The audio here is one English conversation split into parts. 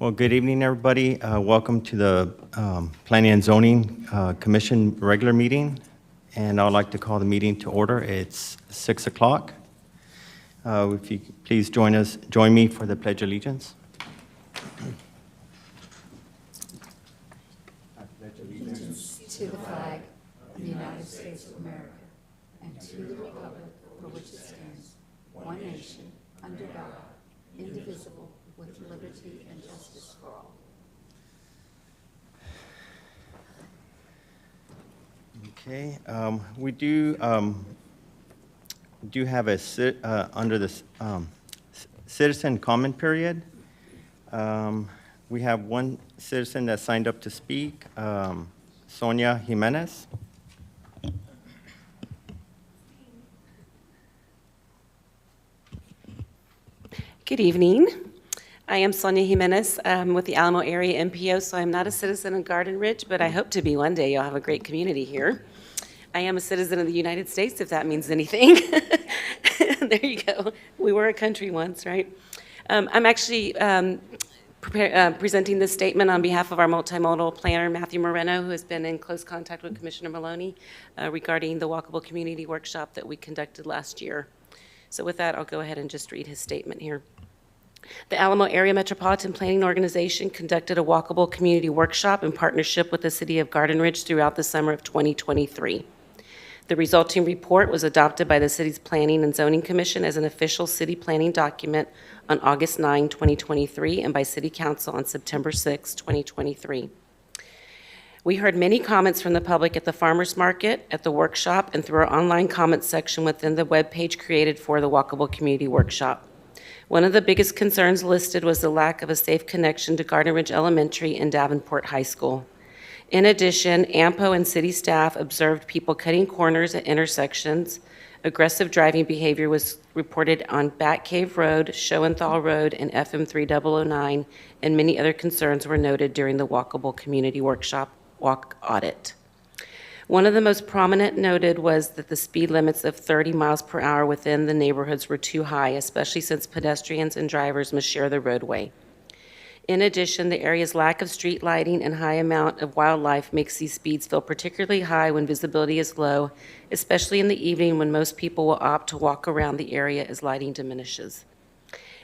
Well, good evening, everybody. Welcome to the Planning and Zoning Commission regular meeting. And I would like to call the meeting to order. It's 6 o'clock. If you could please join me for the Pledge of Allegiance. Allegiance to the flag of the United States of America and to the republic for which it stands, one nation, under God, indivisible, with liberty and justice for all. Okay, we do have under this citizen comment period. We have one citizen that signed up to speak, Sonia Jimenez. Good evening. I am Sonia Jimenez with the Alamo Area MPO, so I'm not a citizen of Garden Ridge, but I hope to be one day. You'll have a great community here. I am a citizen of the United States, if that means anything. There you go. We were a country once, right? I'm actually presenting this statement on behalf of our multimodal planner, Matthew Moreno, who has been in close contact with Commissioner Maloney regarding the Walkable Community Workshop that we conducted last year. So with that, I'll go ahead and just read his statement here. The Alamo Area Metropolitan Planning Organization conducted a walkable community workshop in partnership with the City of Garden Ridge throughout the summer of 2023. The resulting report was adopted by the city's Planning and Zoning Commission as an official city planning document on August 9, 2023, and by City Council on September 6, 2023. We heard many comments from the public at the farmers market, at the workshop, and through our online comment section within the webpage created for the Walkable Community Workshop. One of the biggest concerns listed was the lack of a safe connection to Garden Ridge Elementary and Davenport High School. In addition, AMPO and city staff observed people cutting corners at intersections. Aggressive driving behavior was reported on Bat Cave Road, Schoenthal Road, and FM 3009, and many other concerns were noted during the Walkable Community Workshop walk audit. One of the most prominent noted was that the speed limits of 30 miles per hour within the neighborhoods were too high, especially since pedestrians and drivers must share the roadway. In addition, the area's lack of street lighting and high amount of wildlife makes these speeds feel particularly high when visibility is low, especially in the evening when most people will opt to walk around the area as lighting diminishes.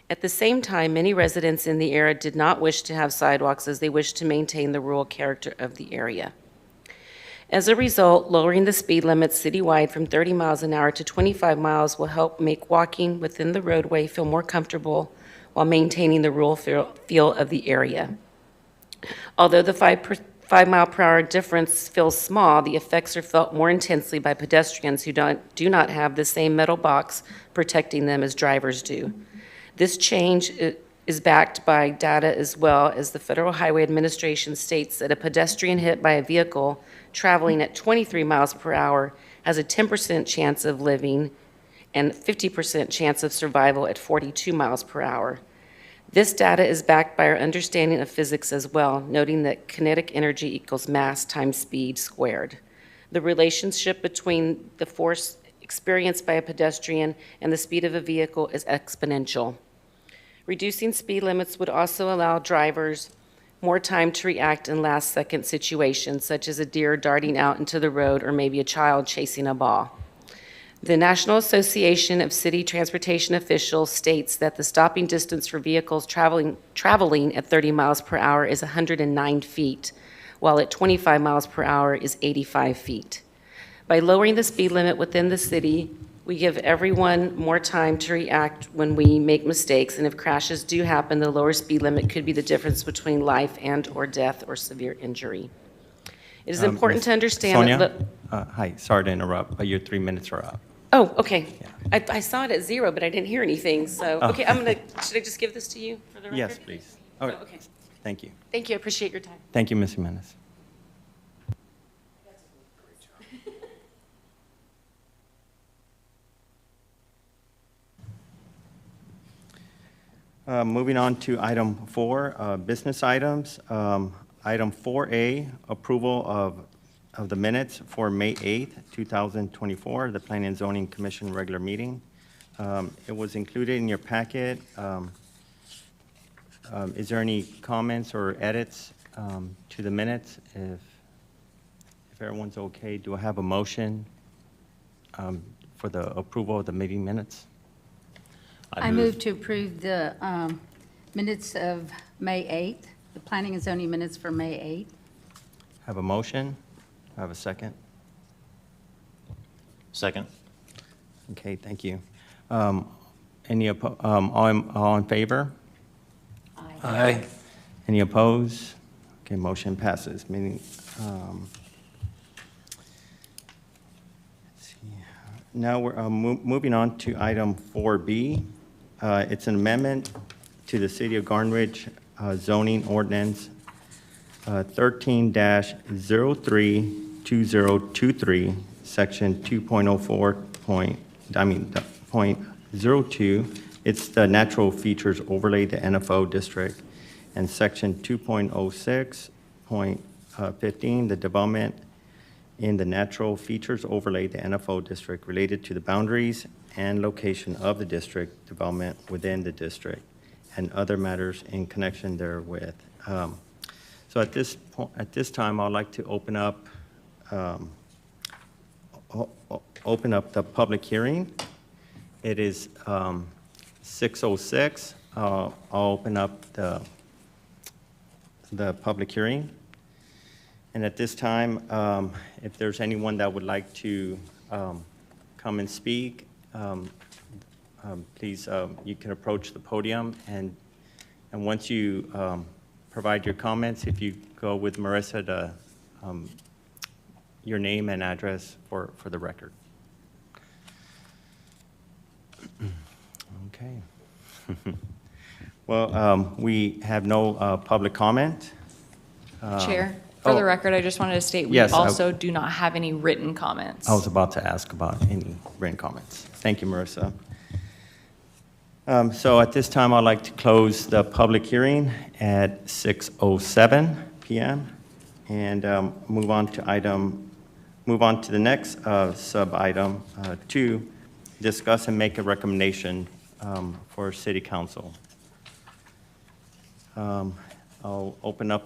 At the same time, many residents in the area did not wish to have sidewalks as they wished to maintain the rural character of the area. As a result, lowering the speed limits citywide from 30 miles an hour to 25 miles will help make walking within the roadway feel more comfortable while maintaining the rural feel of the area. Although the 5 mile per hour difference feels small, the effects are felt more intensely by pedestrians who do not have the same metal box protecting them as drivers do. This change is backed by data as well, as the Federal Highway Administration states that a pedestrian hit by a vehicle traveling at 23 miles per hour has a 10% chance of living and 50% chance of survival at 42 miles per hour. This data is backed by our understanding of physics as well, noting that kinetic energy equals mass times speed squared. The relationship between the force experienced by a pedestrian and the speed of a vehicle is exponential. Reducing speed limits would also allow drivers more time to react in last-second situations, such as a deer darting out into the road or maybe a child chasing a ball. The National Association of City Transportation Officials states that the stopping distance for vehicles traveling at 30 miles per hour is 109 feet, while at 25 miles per hour is 85 feet. By lowering the speed limit within the city, we give everyone more time to react when we make mistakes, and if crashes do happen, the lower speed limit could be the difference between life and/or death or severe injury. It is important to understand Sonia? that... Hi, sorry to interrupt, but your 3 minutes are up. Oh, okay. Yeah. I saw it at 0, but I didn't hear anything, so... Oh. Okay, should I just give this to you for the record? Yes, please. Oh, okay. Thank you. Thank you, I appreciate your time. Thank you, Ms. Jimenez. Moving on to item 4, business items. Item 4A, approval of the minutes for May 8th, 2024, the Planning and Zoning Commission regular meeting. It was included in your packet. Is there any comments or edits to the minutes? If everyone's okay, do I have a motion for the approval of the meeting minutes? I move to approve the minutes of May 8th, the planning and zoning minutes for May 8th. Have a motion? Have a second? Second. Okay, thank you. All in favor? Aye. Any opposed? Okay, motion passes. Meaning, let's see. Now we're moving on to item 4B. It's an amendment to the City of Garden Ridge zoning ordinance 13-032023, section 2.02. It's the natural features overlay, the NFO district, and section 2.06.15, the development in the natural features overlay, the NFO district, related to the boundaries and location of the district development within the district, and other matters in connection therewith. So at this time, I'd like to open up the public hearing. It is 6:06. I'll open up the public hearing. And at this time, if there's anyone that would like to come and speak, please, you can approach the podium. And once you provide your comments, if you go with Marissa, your name and address for the record. Okay. Well, we have no public comment. Chair, for the oh. record, I just wanted to state we Yes, also do not have any written comments. I was about to ask about any written comments. Thank you, Marissa. So at this time, I'd like to close the public hearing at 6:07 p.m. and move on to the next sub-item, 2, discuss and make a recommendation for City Council. I'll open it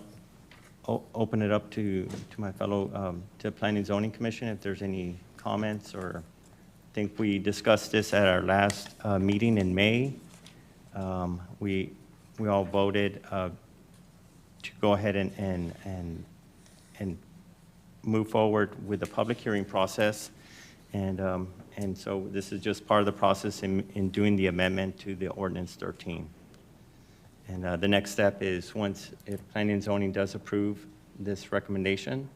up to my fellow, to the Planning and Zoning Commission if there's any comments, or I think we discussed this at our last meeting in May. We all voted to go ahead and move forward with the public hearing process. And so this is just part of the process in doing the amendment to the ordinance 13. And the next step is if Planning and Zoning does approve this recommendation,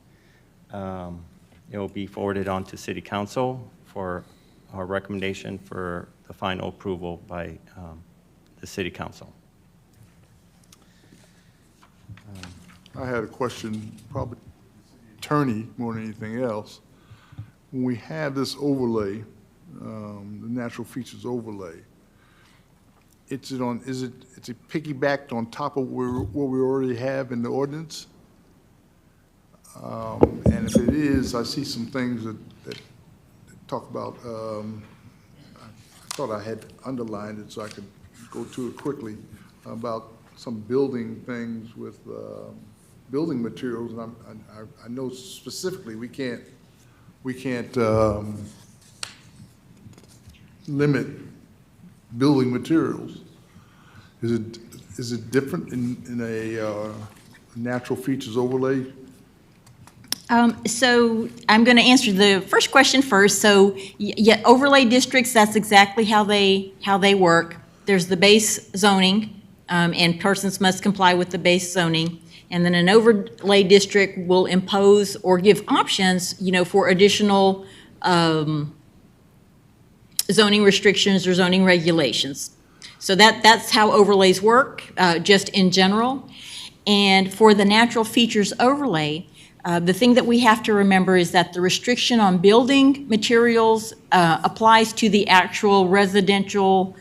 it will be forwarded on to City Council for our recommendation for the final approval by the City Council. I had a question, probably attorney more than anything else. When we have this overlay, the natural features overlay, is it piggybacked on top of what we already have in the ordinance? And if it is, I see some things that talk about, I thought I had underlined it so I could go to it quickly, about some building things with building materials, and I know specifically we can't limit building materials. Is it different in a natural features overlay? So I'm going to answer the first question first. So yeah, overlay districts, that's exactly how they work. There's the base zoning, and persons must comply with the base zoning. And then an overlay district will impose or give options, for additional zoning restrictions or zoning regulations. So that's how overlays work, just in general. And for the natural features overlay, the thing that we have to remember is that the restriction on building materials applies to the actual residential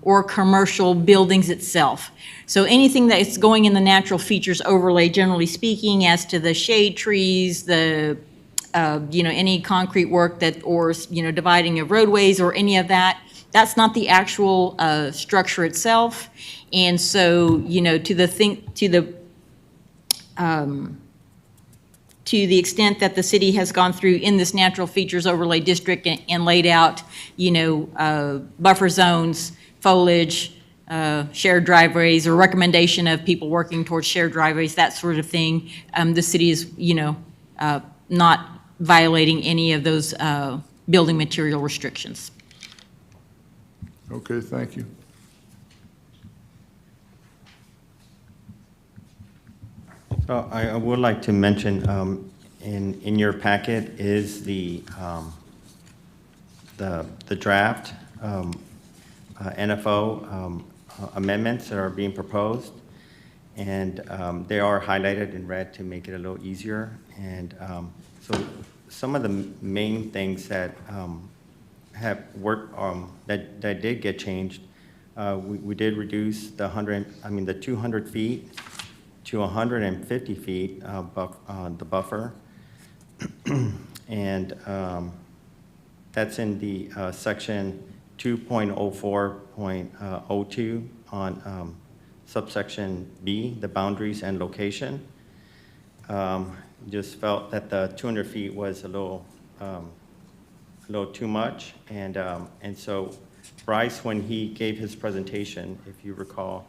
or commercial buildings itself. So anything that is going in the natural features overlay, generally speaking, as to the shade trees, the any concrete work or dividing of roadways or any of that, That's not the actual structure itself. And so, you know, to the extent that the city has gone through in this natural features overlay district and laid out, you know, buffer zones, foliage, shared driveways, or recommendation of people working towards shared driveways, that sort of thing, the city is, you know, not violating any of those building material restrictions. Okay, thank you. So I would like to mention, in your packet is the draft NFO amendments that are being proposed, and they are highlighted in red to make it a little easier. And so some of the main things that have worked, that did get changed, we did reduce the 200 feet to 150 feet the buffer. And that's in the section 2.04.02 on subsection B, the boundaries and location. Just felt that the 200 feet was a little too much, and so Bryce, when he gave his presentation, if you recall,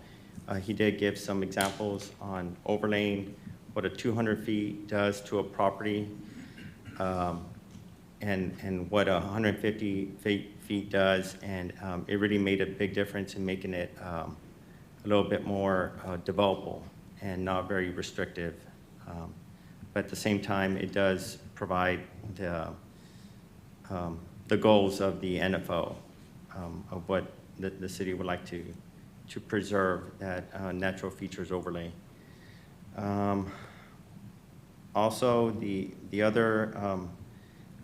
he did give some examples on overlaying what a 200 feet does to a property, and what 150 feet does, and it really made a big difference in making it a little bit more developable and not very restrictive. But at the same time, it does provide the goals of the NFO, of what the city would like to preserve, that natural features overlay. Also, the other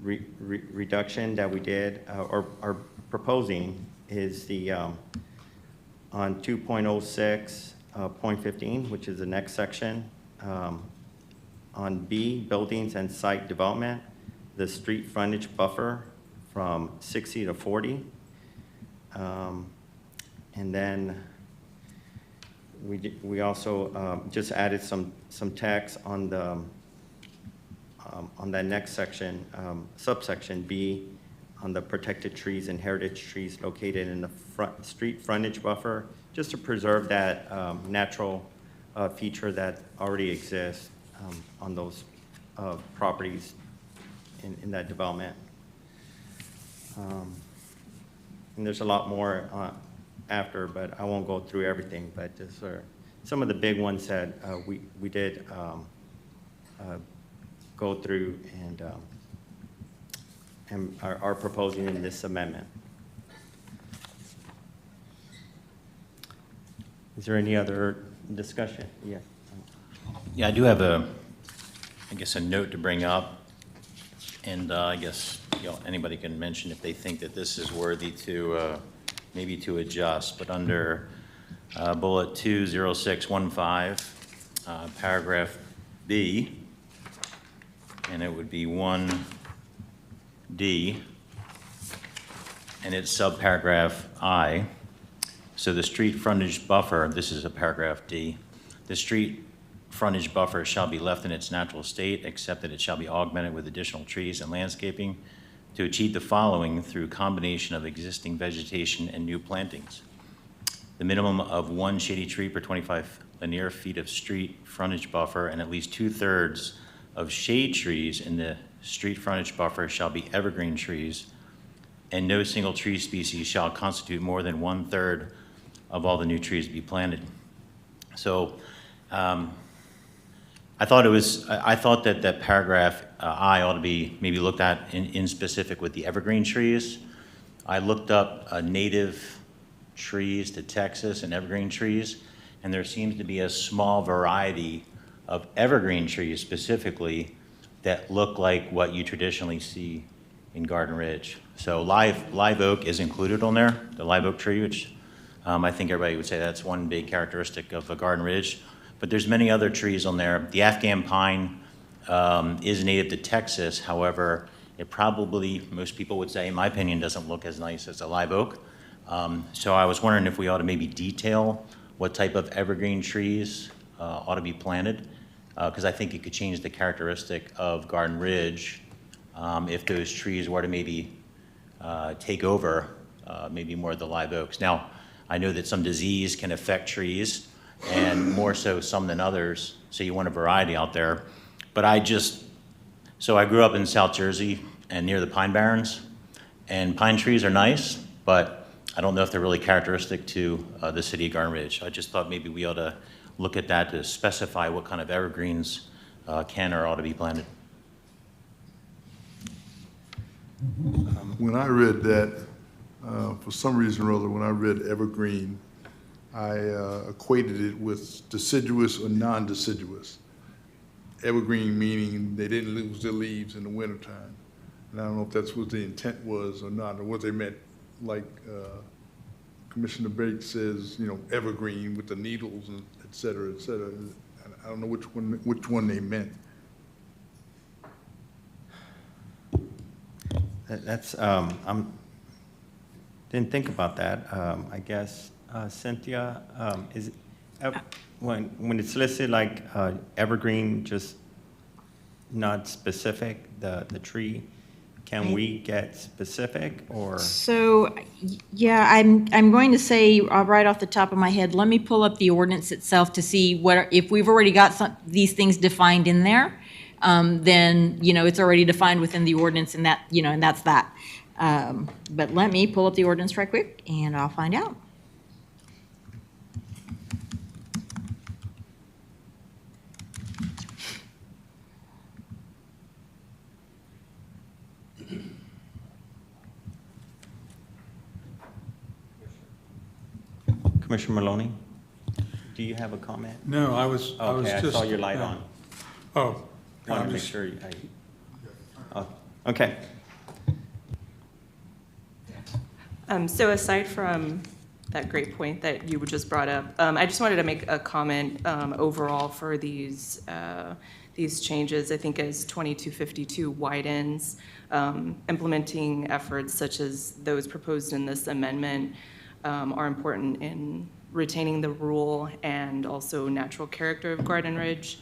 reduction that we did or are proposing is the on 2.06.15, which is the next section. On B, buildings and site development, the street frontage buffer from 60 to 40. And then we also just added some text on that next section, subsection B, on the protected trees and heritage trees located in the street frontage buffer, just to preserve that natural feature that already exists on those properties in that development. And there's a lot more after, but I won't go through everything, but these are some of the big ones that we did go through and are proposing in this amendment. Is there any other discussion? Yeah. Yeah, I do have I guess, a note to bring up, and I guess, you know, anybody can mention if they think that this is worthy to, maybe to adjust, but under bullet 20615, paragraph B, and it would be 1D, and it's subparagraph I. So the street frontage buffer, this is a paragraph D, the street frontage buffer shall be left in its natural state, except that it shall be augmented with additional trees and landscaping to achieve the following through combination of existing vegetation and new plantings. The minimum of 1 shady tree per 25 linear feet of street frontage buffer, and at least 2/3 of shade trees in the street frontage buffer shall be evergreen trees, and no single tree species shall constitute more than 1/3 of all the new trees to be planted. So I thought that that paragraph I ought to be maybe looked at in specific with the evergreen trees. I looked up native trees to Texas and evergreen trees, and there seems to be a small variety of evergreen trees specifically that look like what you traditionally see in Garden Ridge. So live oak is included on there, the live oak tree, which I think everybody would say that's one big characteristic of a Garden Ridge. But there's many other trees on there. The Afghan pine is native to Texas. However, it probably, most people would say, in my opinion, doesn't look as nice as a live oak. So I was wondering if we ought to maybe detail what type of evergreen trees ought to be planted, because I think it could change the characteristic of Garden Ridge if those trees were to maybe take over maybe more of the live oaks. Now, I know that some disease can affect trees, and more so some than others, so you want a variety out there. But so I grew up in South Jersey and near the Pine Barrens, and pine trees are nice, but I don't know if they're really characteristic to the city of Garden Ridge. I just thought maybe we ought to look at that to specify what kind of evergreens can or ought to be planted. When I read that, for some reason or other, when I read evergreen, I equated it with deciduous or non-deciduous. Evergreen meaning they didn't lose their leaves in the wintertime. And I don't know if that's what the intent was or not, or what they meant, like Commissioner Bates says, evergreen with the needles and et cetera, et cetera. I don't know which one they meant. That's, didn't think about that. I guess, Cynthia, is, when it's listed like evergreen, just not specific, the tree, can we get specific or? So, yeah, I'm going to say right off the top of my head, let me pull up the ordinance itself to see if we've already got these things defined in there, then, it's already defined within the ordinance and that, and that's that. But let me pull up the ordinance right quick and I'll find out. Commissioner Maloney, do you have a comment? No, I was just. Okay, I saw your light on. Oh. I want to make sure. Okay. So aside from that great point that you just brought up, I just wanted to make a comment overall for these changes. I think as 2252 widens, implementing efforts such as those proposed in this amendment are important in retaining the rural and also natural character of Garden Ridge.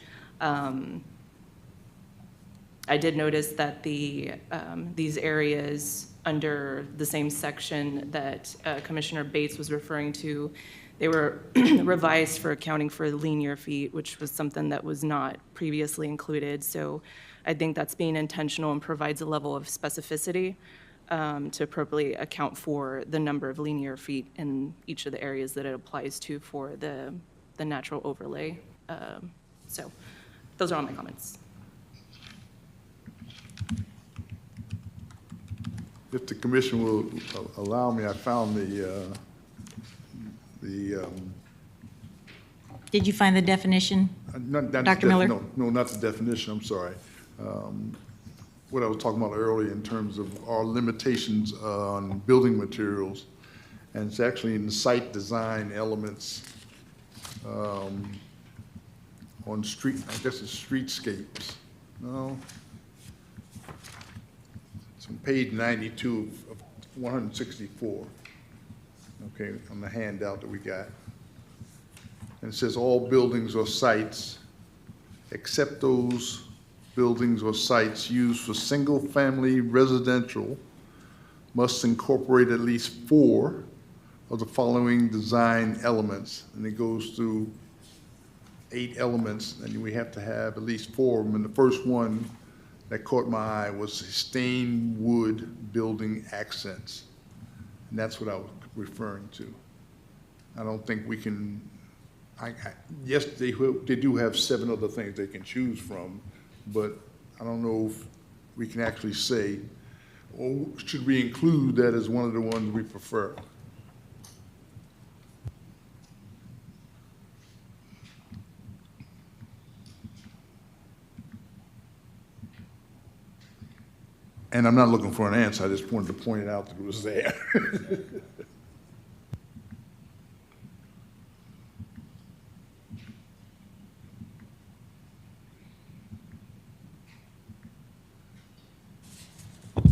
I did notice that these areas under the same section that Commissioner Bates was referring to, they were revised for accounting for linear feet, which was something that was not previously included. So I think that's being intentional and provides a level of specificity to appropriately account for the number of linear feet in each of the areas that it applies to for the natural overlay. So those are all my comments. If the commission will allow me, I found Did you find the definition? not the Dr. Miller? No, not the definition, I'm sorry. What I was talking about earlier in terms of our limitations on building materials, and it's actually in the site design elements on street, I guess it's streetscapes. No? It's on page 92 of 164, okay, on the handout that we got. And it says all buildings or sites, except those buildings or sites used for single-family residential, must incorporate at least 4 of the following design elements. And it goes through 8 elements, and we have to have at least 4 of them. And the first one that caught my eye was stained wood building accents. And that's what I was referring to. I don't think we can, yes, they do have 7 other things they can choose from, but I don't know if we can actually say, or should we include that as one of the ones we prefer? And I'm not looking for an answer, I just wanted to point it out that it was there.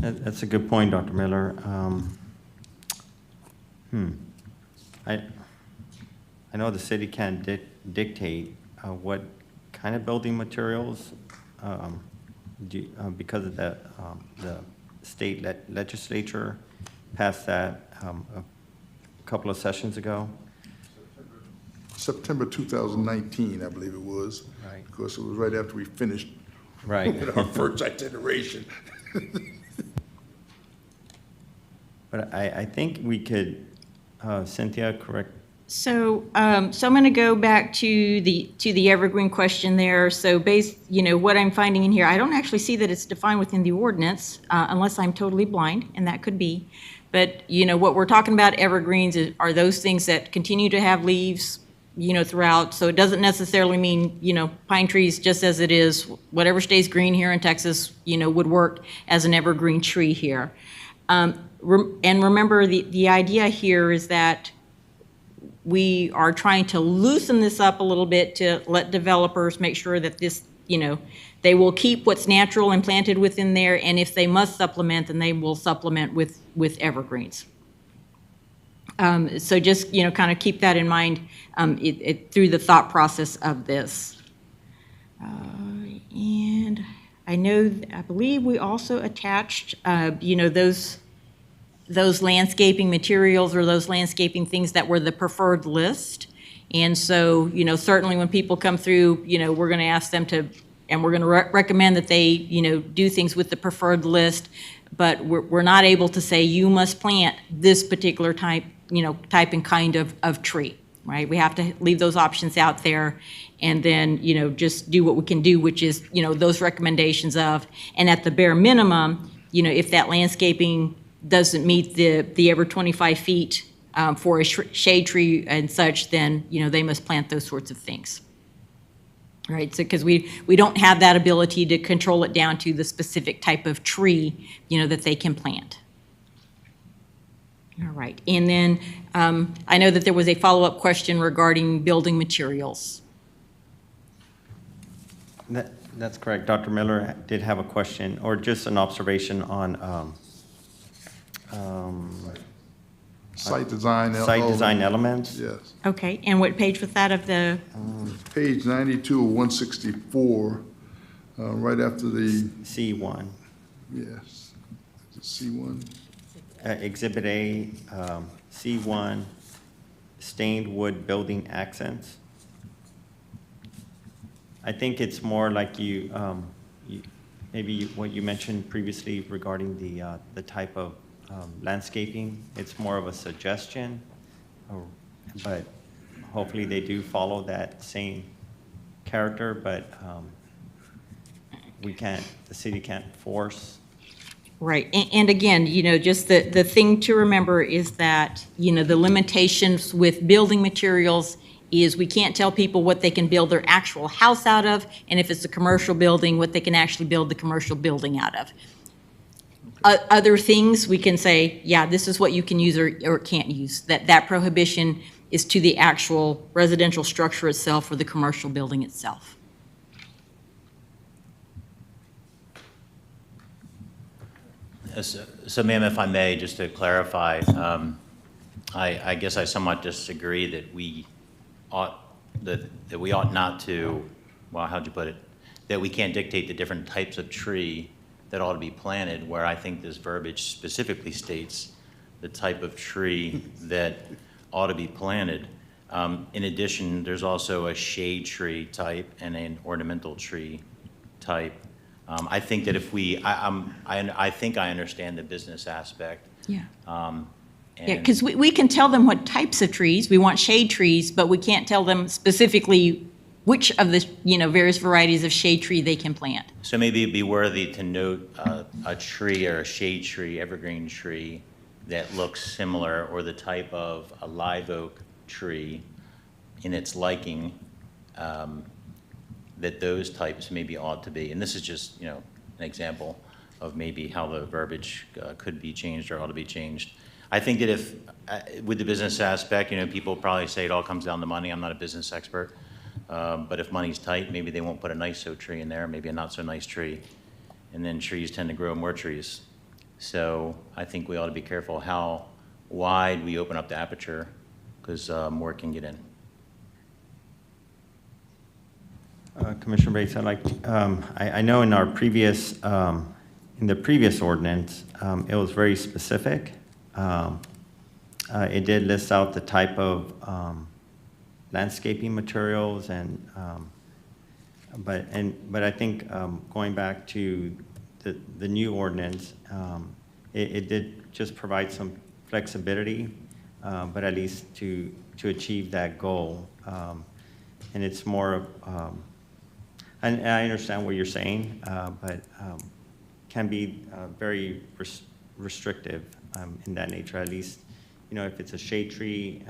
That's a good point, Dr. Miller. I know the city can't dictate what kind of building materials, because of that, the state legislature passed that a couple of sessions ago. September 2019, I believe it was. Right. Because it was right after we finished Right. with our first itineration. But I think we could, Cynthia, correct? So, so I'm going to go back to the evergreen question there. So what I'm finding in here, I don't actually see that it's defined within the ordinance, unless I'm totally blind, and that could be. But, what we're talking about evergreens are those things that continue to have leaves, throughout. So it doesn't necessarily mean, pine trees, just as it is, whatever stays green here in Texas, would work as an evergreen tree here. And remember, the idea here is that we are trying to loosen this up a little bit to let developers make sure that this, they will keep what's natural and planted within there, and if they must supplement, then they will supplement with evergreens. So just, kind of keep that in mind through the thought process of this. And I believe we also attached, those landscaping materials or those landscaping things that were the preferred list. And so, certainly when people come through, we're going to ask them to, and we're going to recommend that they, do things with the preferred list, but we're not able to say you must plant this particular type and kind of tree, right? We have to leave those options out there and then, just do what we can do, which is, those recommendations of, and at the bare minimum, if that landscaping doesn't meet the ever 25 feet for a shade tree and such, then, they must plant those sorts of things. Right, so because we don't have that ability to control it down to the specific type of tree, that they can plant. All right, and then I know that there was a follow-up question regarding building materials. That's correct. Dr. Miller did have a question, or just an observation on Site design. site design elements. Yes. Okay, and what page was that of the, Page 92 of 164, right after the, C1. yes, C1. Exhibit A, C1, stained wood building accents. I think it's more like maybe what you mentioned previously regarding the type of landscaping. It's more of a suggestion, but hopefully they do follow that same character, but the city can't force. right, and again, just the thing to remember is that, the limitations with building materials is we can't tell people what they can build their actual house out of, and if it's a commercial building, what they can actually build the commercial building out of. Other things, we can say, yeah, this is what you can use or can't use. That prohibition is to the actual residential structure itself or the commercial building itself. So ma'am, if I may, just to clarify, I guess I somewhat disagree that we ought not to, well, how'd you put it? That we can't dictate the different types of tree that ought to be planted, where I think this verbiage specifically states the type of tree that ought to be planted. In addition, there's also a shade tree type and an ornamental tree type. I think that if I think I understand the business aspect. Yeah. Yeah, And because we can tell them what types of trees, we want shade trees, but we can't tell them specifically which of the, various varieties of shade tree they can plant. so maybe it'd be worthy to note a tree or a shade tree, evergreen tree that looks similar, or the type of a live oak tree in its liking, that those types maybe ought to be. And this is just, an example of maybe how the verbiage could be changed or ought to be changed. I think that if, with the business aspect, people probably say it all comes down to money. I'm not a business expert. But if money's tight, maybe they won't put a nice tree in there, maybe a not so nice tree. And then trees tend to grow more trees. So I think we ought to be careful how wide, we open up the aperture because more can get in. Commissioner Bates, I know in our previous, in the previous ordinance, it was very specific. It did list out the type of landscaping materials but I think going back to the new ordinance, it did just provide some flexibility, but at least to achieve that goal. And it's more of, and I understand what you're saying, but can be very restrictive in that nature. At least, if it's a shade tree,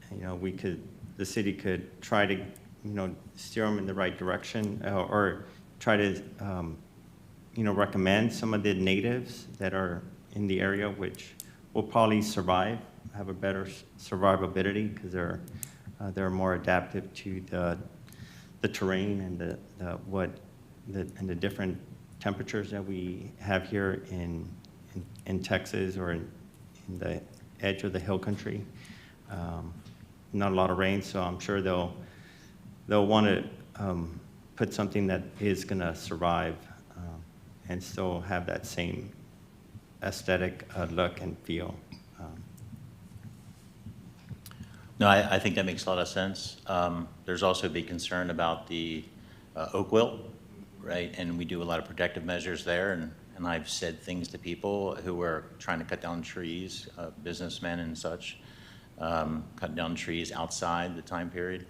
the city could try to, steer them in the right direction, or try to, recommend some of the natives that are in the area, which will probably survive, have a better survivability, because they're more adaptive to the terrain and the different temperatures that we have here in Texas or in the edge of the hill country. Not a lot of rain, so I'm sure they'll want to put something that is going to survive and still have that same aesthetic look and feel. No, I think that makes a lot of sense. There's also a big concern about the oak wilt, right? And we do a lot of protective measures there, and I've said things to people who are trying to cut down trees, businessmen and such, cut down trees outside the time period.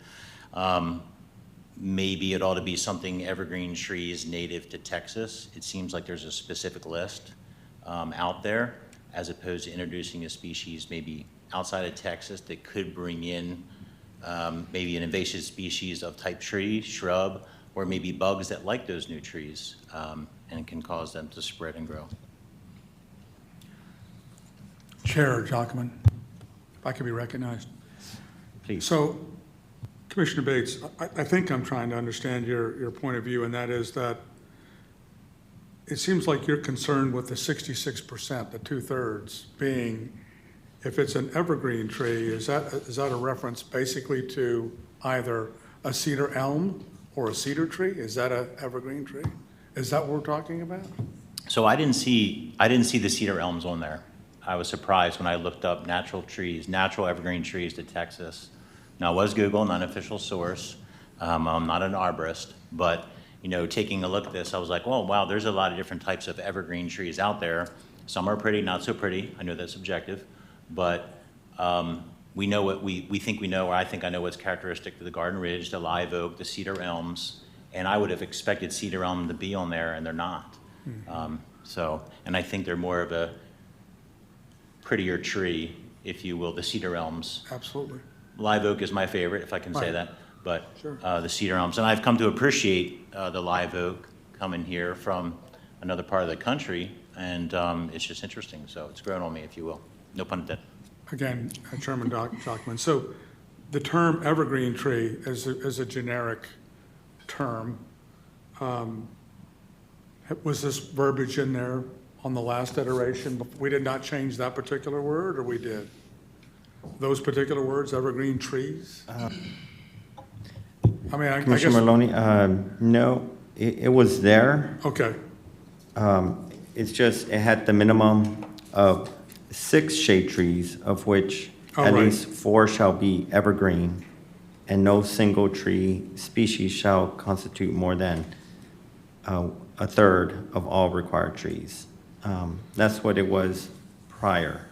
Maybe it ought to be something evergreen trees native to Texas. It seems like there's a specific list out there, as opposed to introducing a species maybe outside of Texas that could bring in maybe an invasive species of type tree, shrub, or maybe bugs that like those new trees and can cause them to spread and grow. Chair Jockman, if I could be recognized. Please. So, Commissioner Bates, I think I'm trying to understand your point of view, and that is that it seems like you're concerned with the 66%, the 2/3, being if it's an evergreen tree, is that a reference basically to either a cedar elm or a cedar tree? Is that an evergreen tree? Is that what we're talking about? So I didn't see the cedar elms on there. I was surprised when I looked up natural trees, natural evergreen trees to Texas. Now, it was Google, not an official source. I'm not an arborist, but taking a look at this, I was like, oh, wow, there's a lot of different types of evergreen trees out there. Some are pretty, not so pretty. I know that's subjective, but we know what we think we know, or I think I know what's characteristic to the Garden Ridge, the live oak, the cedar elms, and I would have expected cedar elm to be on there, and they're not. And I think they're more of a prettier tree, if you will, the cedar elms. Absolutely. Live oak is my favorite, if I can say Right. that, but Sure. the cedar elms. And I've come to appreciate the live oak coming here from another part of the country, and it's just interesting. So it's grown on me, if you will. No pun intended. Again, Chairman Jockman, so the term evergreen tree is a generic term. Was this verbiage in there on the last iteration? We did not change that particular word, or we did? Those particular words, evergreen trees? I mean, I guess. Commissioner Maloney, no, it was there. Okay, It's just, it had the minimum of 6 shade trees, of which Oh, at right. least 4 shall be evergreen, and no single tree species shall constitute more than a third of all required trees. That's what it was prior.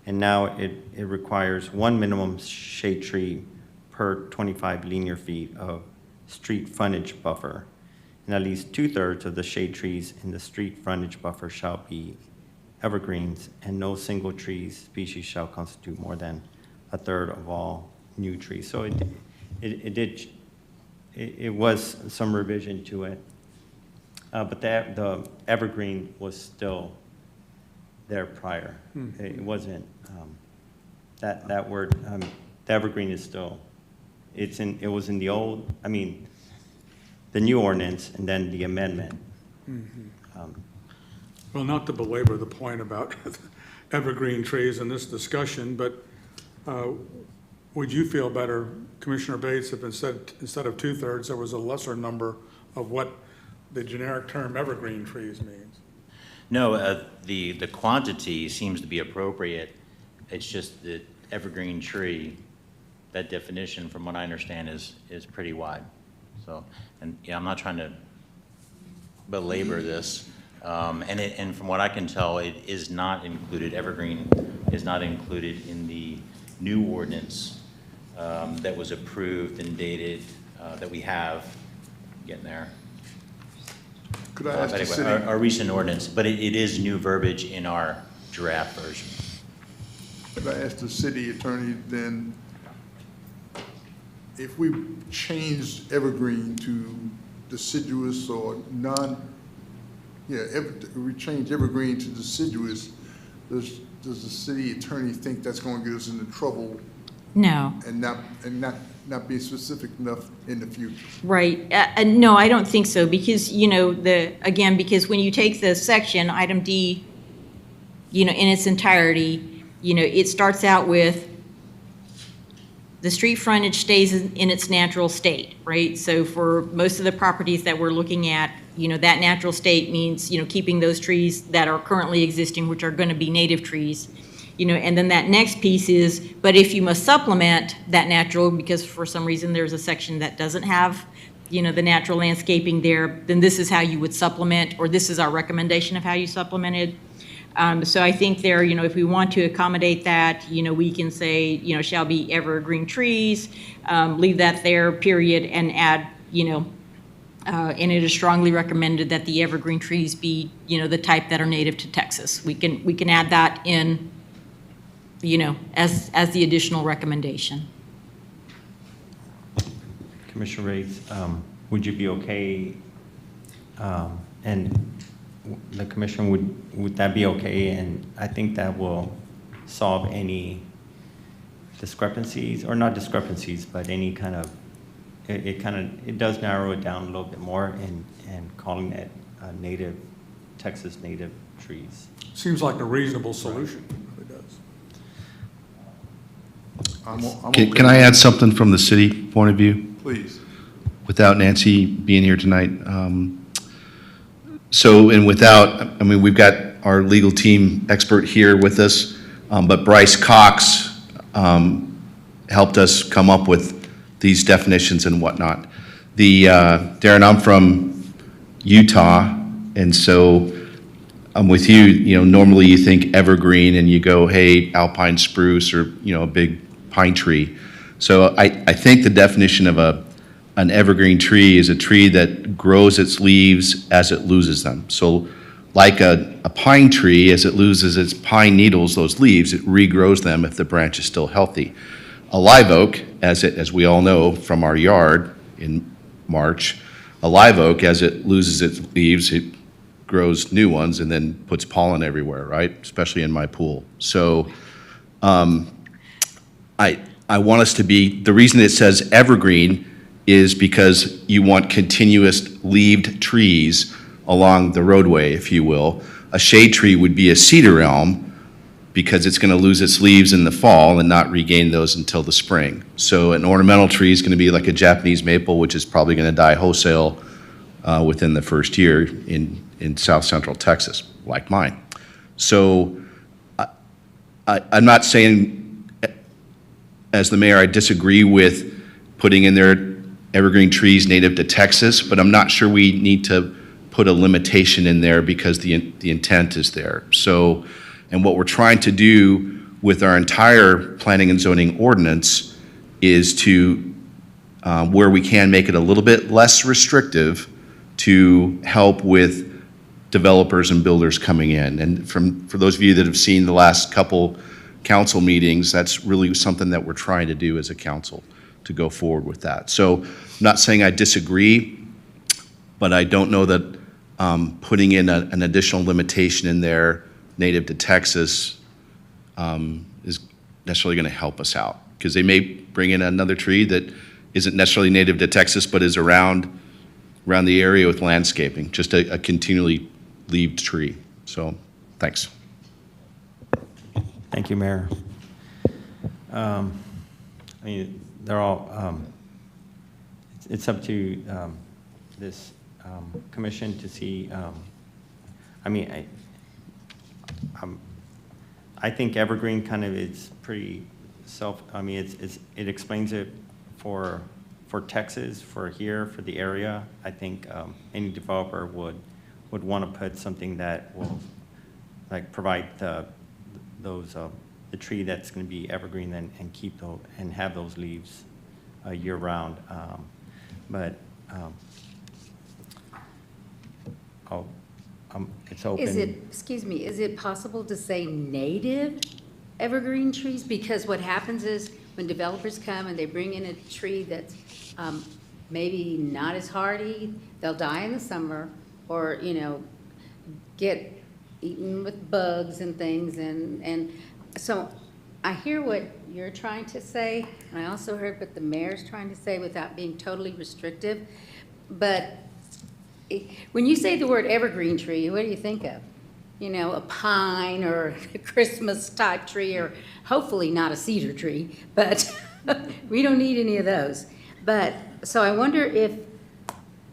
And now it requires 1 minimum shade tree per 25 linear feet of street frontage buffer. And at least 2/3 of the shade trees in the street frontage buffer shall be evergreens, and no single tree species shall constitute more than a third of all new trees. So it was some revision to it. But the evergreen was still there prior. It wasn't, that word, the evergreen is still, it was in the old, the new ordinance and then the amendment. well, not to belabor the point about evergreen trees in this discussion, but would you feel better, Commissioner Bates, if instead of 2/3, there was a lesser number of what the generic term evergreen trees means? No, the quantity seems to be appropriate. It's just that evergreen tree, that definition, from what I understand, is pretty wide. So, and yeah, I'm not trying to belabor this. And from what I can tell, it is not included, evergreen is not included in the new ordinance that was approved and dated, that we have, getting there. Could I ask But the anyway, city, our recent ordinance, but it is new verbiage in our draft version. could I ask the city attorney then, if we changed evergreen to deciduous or we change evergreen to deciduous, does the city attorney think that's going to get us into trouble No. and not be specific enough in the future? Right. No, I don't think so, because, because when you take the section, item D, in its entirety, it starts out with the street frontage stays in its natural state, right? So for most of the properties that we're looking at, that natural state means, keeping those trees that are currently existing, which are going to be native trees. And then that next piece is, but if you must supplement that natural, because for some reason there's a section that doesn't have, the natural landscaping there, then this is how you would supplement, or this is our recommendation of how you supplemented. So I think there, if we want to accommodate that, we can say, shall be evergreen trees, leave that there, period, and add, and it is strongly recommended that the evergreen trees be, the type that are native to Texas. We can add that in, as the additional recommendation. Commissioner Bates, would you be okay, and the commission, would that be okay? And I think that will solve any discrepancies, or not discrepancies, but any kind of, it does narrow it down a little bit more and calling it native, Texas native trees. Seems like a reasonable solution. It does. I'm Can I add something from the city point of view, Please. without Nancy being here tonight? We've got our legal team expert here with us, but Bryce Cox helped us come up with these definitions and whatnot. Darren, I'm from Utah, and so I'm with you. Normally you think evergreen and you go, hey, alpine spruce, or, a big pine tree. So I think the definition of an evergreen tree is a tree that grows its leaves as it loses them. So like a pine tree, as it loses its pine needles, those leaves, it regrows them if the branch is still healthy. A live oak, as we all know from our yard in March, a live oak, as it loses its leaves, it grows new ones and then puts pollen everywhere, right? Especially in my pool. So I want us to be, the reason it says evergreen is because you want continuous leaved trees along the roadway, if you will. A shade tree would be a cedar elm because it's going to lose its leaves in the fall and not regain those until the spring. So an ornamental tree is going to be like a Japanese maple, which is probably going to die wholesale within the first year in south central Texas, like mine. So I'm not saying, as the mayor, I disagree with putting in there evergreen trees native to Texas, but I'm not sure we need to put a limitation in there because the intent is there. So, and what we're trying to do with our entire planning and zoning ordinance is to, where we can, make it a little bit less restrictive to help with developers and builders coming in. And for those of you that have seen the last couple council meetings, that's really something that we're trying to do as a council, to go forward with that. So I'm not saying I disagree, but I don't know that putting in an additional limitation in there native to Texas is necessarily going to help us out, because they may bring in another tree that isn't necessarily native to Texas but is around the area with landscaping, just a continually leaved tree. So thanks. Thank you, Mayor. I mean, they're all, it's up to this commission to see, I mean, I think evergreen kind of is pretty I mean, it explains it for Texas, for here, for the area. I think any developer would want to put something that will, like, provide the tree that's going to be evergreen and keep those, and have those leaves year-round. But it's open. Is it, excuse me, is it possible to say native evergreen trees? Because what happens is when developers come and they bring in a tree that's maybe not as hardy, they'll die in the summer or, get eaten with bugs and things. And so I hear what you're trying to say, and I also heard what the mayor's trying to say without being totally restrictive. But when you say the word evergreen tree, what do you think of? A pine or a Christmas type tree, or hopefully not a cedar tree, but we don't need any of those. But, so I wonder if,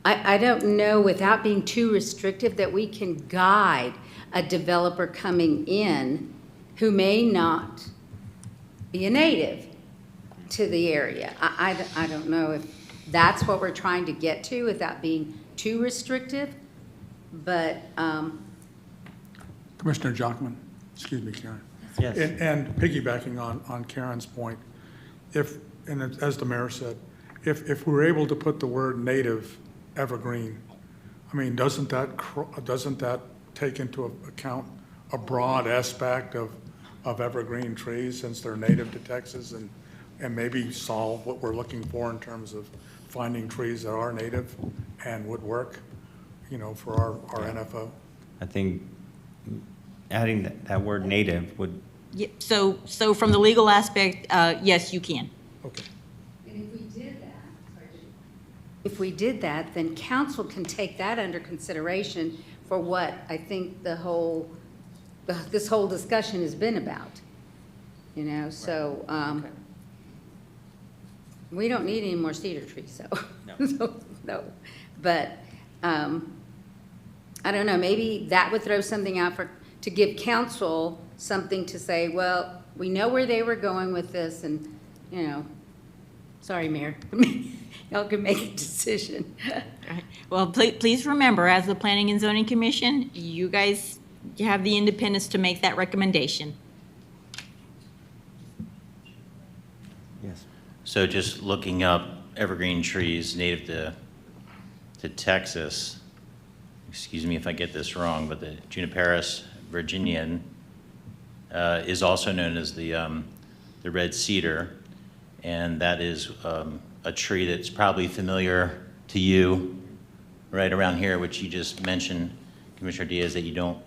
I don't know, without being too restrictive, that we can guide a developer coming in who may not be a native to the area. I don't know if that's what we're trying to get to without being too restrictive, but, Commissioner Jockman, excuse me, Karen. Yes. And piggybacking on Karen's point, and as the mayor said, if we're able to put the word native evergreen, I mean, doesn't that take into account a broad aspect of evergreen trees, since they're native to Texas, and maybe solve what we're looking for in terms of finding trees that are native and would work, for our NFO? I think adding that word native would, Yeah, so from the legal aspect, yes, you can. Okay. and if we did that, then council can take that under consideration for what I think this whole discussion has been about. So, we don't need any more cedar trees, so. No. No. But, I don't know, maybe that would throw something out to give council something to say, well, we know where they were going with this, and, sorry, Mayor, y'all can make a decision. Right. Well, please remember, as the Planning and Zoning Commission, you guys have the independence to make that recommendation. yes. So just looking up evergreen trees native to Texas, excuse me if I get this wrong, but the Juniperus virginian is also known as the red cedar, and that is a tree that's probably familiar to you right around here, which you just mentioned, Commissioner Diaz, that you don't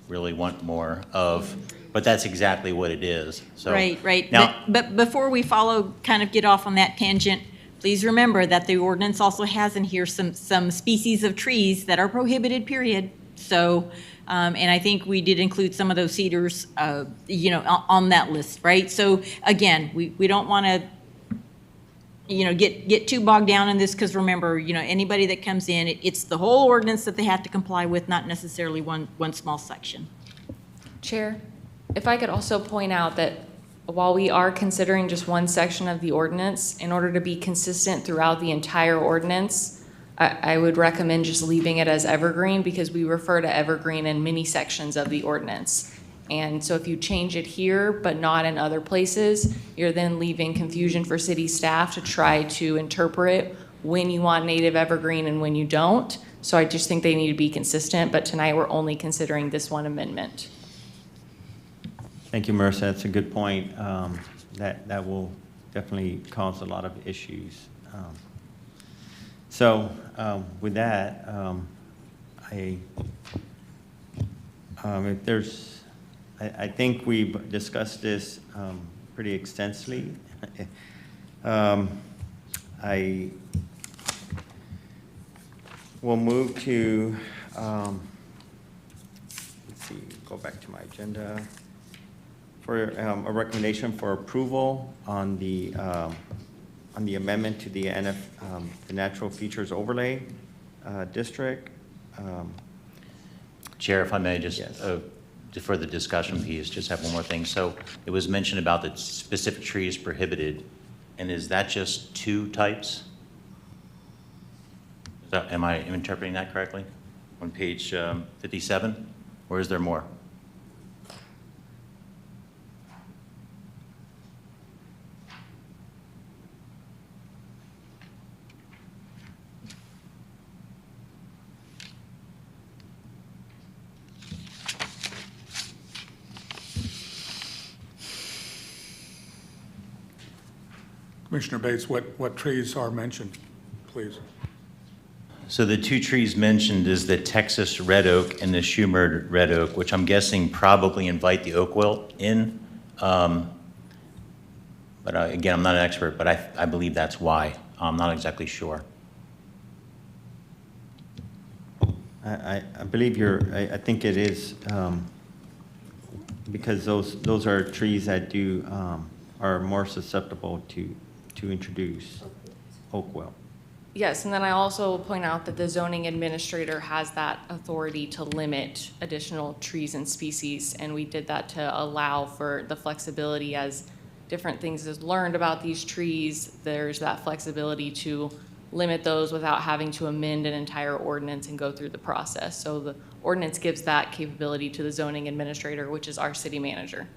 really want more of, but that's exactly what it is. So Right. Now, But before we kind of get off on that tangent, please remember that the ordinance also has in here some species of trees that are prohibited, period. So, and I think we did include some of those cedars, on that list, right? So again, we don't want to, get too bogged down in this, because remember, anybody that comes in, it's the whole ordinance that they have to comply with, not necessarily one small section. Chair, if I could also point out that while we are considering just one section of the ordinance, in order to be consistent throughout the entire ordinance, I would recommend just leaving it as evergreen, because we refer to evergreen in many sections of the ordinance. And so if you change it here but not in other places, you're then leaving confusion for city staff to try to interpret when you want native evergreen and when you don't. So I just think they need to be consistent, but tonight we're only considering this one amendment. Thank you, Marissa. That's a good point. That will definitely cause a lot of issues. So with that, if there's, I think we've discussed this pretty extensively. I will move to, let's see, go back to my agenda. for a recommendation for approval on the amendment to the the Natural Features Overlay District. Chair, if I may, just Yes. for the discussion piece, just have one more thing. So it was mentioned about the specific trees prohibited, and is that just 2 types? Am I interpreting that correctly? On page 57? Or is there more? Commissioner Bates, what trees are mentioned, please? So the 2 trees mentioned is the Texas red oak and the Schumer red oak, which I'm guessing probably invite the oak wilt in. But again, I'm not an expert, but I believe that's why. I'm not exactly sure. I believe I think it is, because those are trees that are more susceptible to introduce oak wilt. Yes, and then I also point out that the zoning administrator has that authority to limit additional trees and species, and we did that to allow for the flexibility as different things is learned about these trees. There's that flexibility to limit those without having to amend an entire ordinance and go through the process. So the ordinance gives that capability to the zoning administrator, which is our city manager.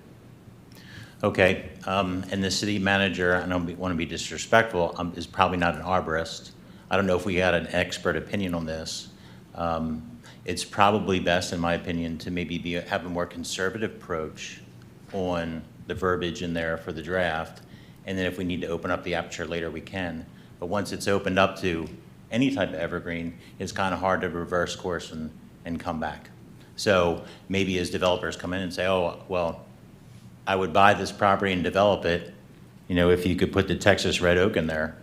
Okay, and the city manager, I don't want to be disrespectful, is probably not an arborist. I don't know if we had an expert opinion on this. It's probably best, in my opinion, to maybe have a more conservative approach on the verbiage in there for the draft, and then if we need to open up the aperture later, we can. But once it's opened up to any type of evergreen, it's kind of hard to reverse course and come back. So maybe as developers come in and say, oh, well, I would buy this property and develop it, if you could put the Texas red oak in there,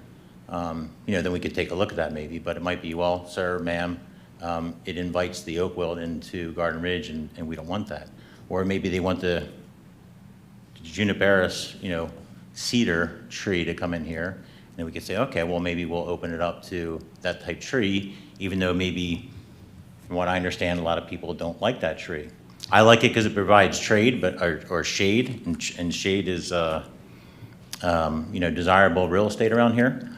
then we could take a look at that maybe. But it might be, well, sir, ma'am, it invites the oak wilt into Garden Ridge, and we don't want that. Or maybe they want the juniperus, cedar tree to come in here. And we could say, okay, well, maybe we'll open it up to that type tree, even though maybe, from what I understand, a lot of people don't like that tree. I like it because it provides shade, or shade, and shade is, desirable real estate around here.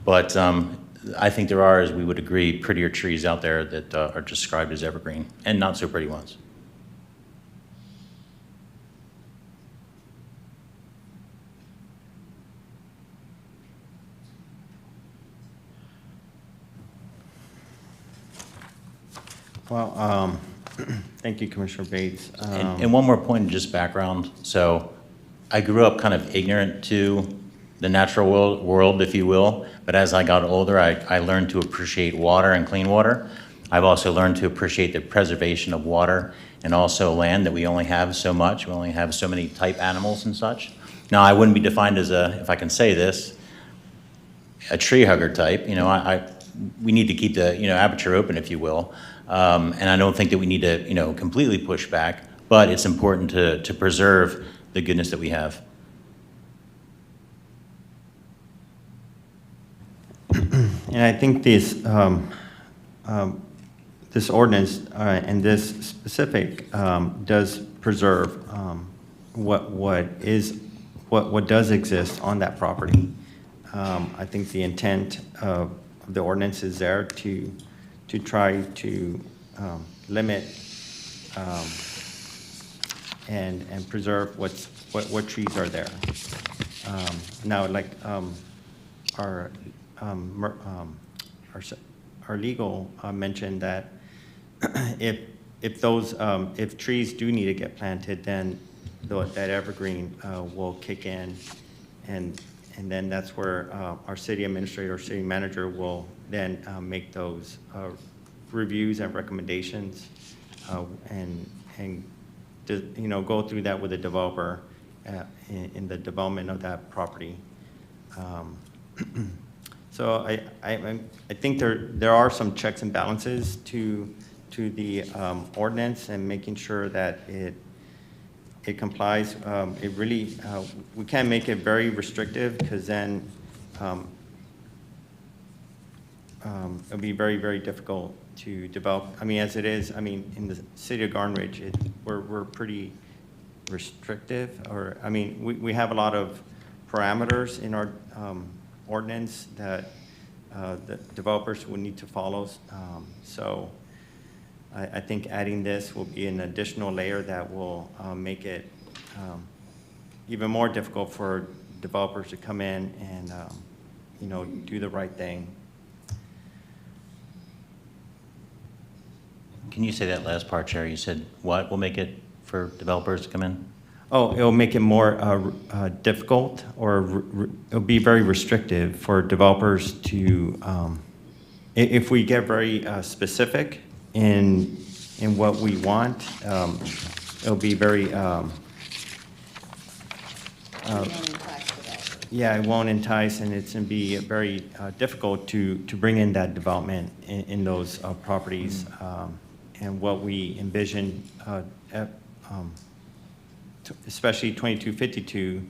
But I think there are, as we would agree, prettier trees out there that are described as evergreen, and not so pretty ones. Well, thank you, Commissioner Bates. And one more point, just background. So I grew up kind of ignorant to the natural world, if you will. But as I got older, I learned to appreciate water and clean water. I've also learned to appreciate the preservation of water and also land, that we only have so much. We only have so many type animals and such. Now, I wouldn't be defined as if I can say this, a tree hugger type. We need to keep the, aperture open, if you will. And I don't think that we need to, completely push back, but it's important to preserve the goodness that we have. And I think this ordinance and this specific does preserve what does exist on that property. I think the intent of the ordinance is there to try to limit and preserve what trees are there. Now, like our legal mentioned that if trees do need to get planted, then that evergreen will kick in, and then that's where our city administrator or city manager will then make those reviews and recommendations, and go through that with the developer in the development of that property. So I think there are some checks and balances to the ordinance, and making sure that it it complies. It really, we can't make it very restrictive because then it'll be very, very difficult to develop. I mean, as it is, I mean, in the city of Garden Ridge, we're pretty restrictive, or, I mean, we have a lot of parameters in our ordinance that the developers would need to follow. So I think adding this will be an additional layer that will make it even more difficult for developers to come in and, you know, do the right thing. Can you say that last part, Chair? You said what will make it for developers to come in? Oh, it'll make it more difficult, or it'll be very restrictive for developers to, if we get very specific in what we want, it'll be very, yeah, it won't entice, and it's going to be very difficult to bring in that development in those properties. And what we envision, especially 2252,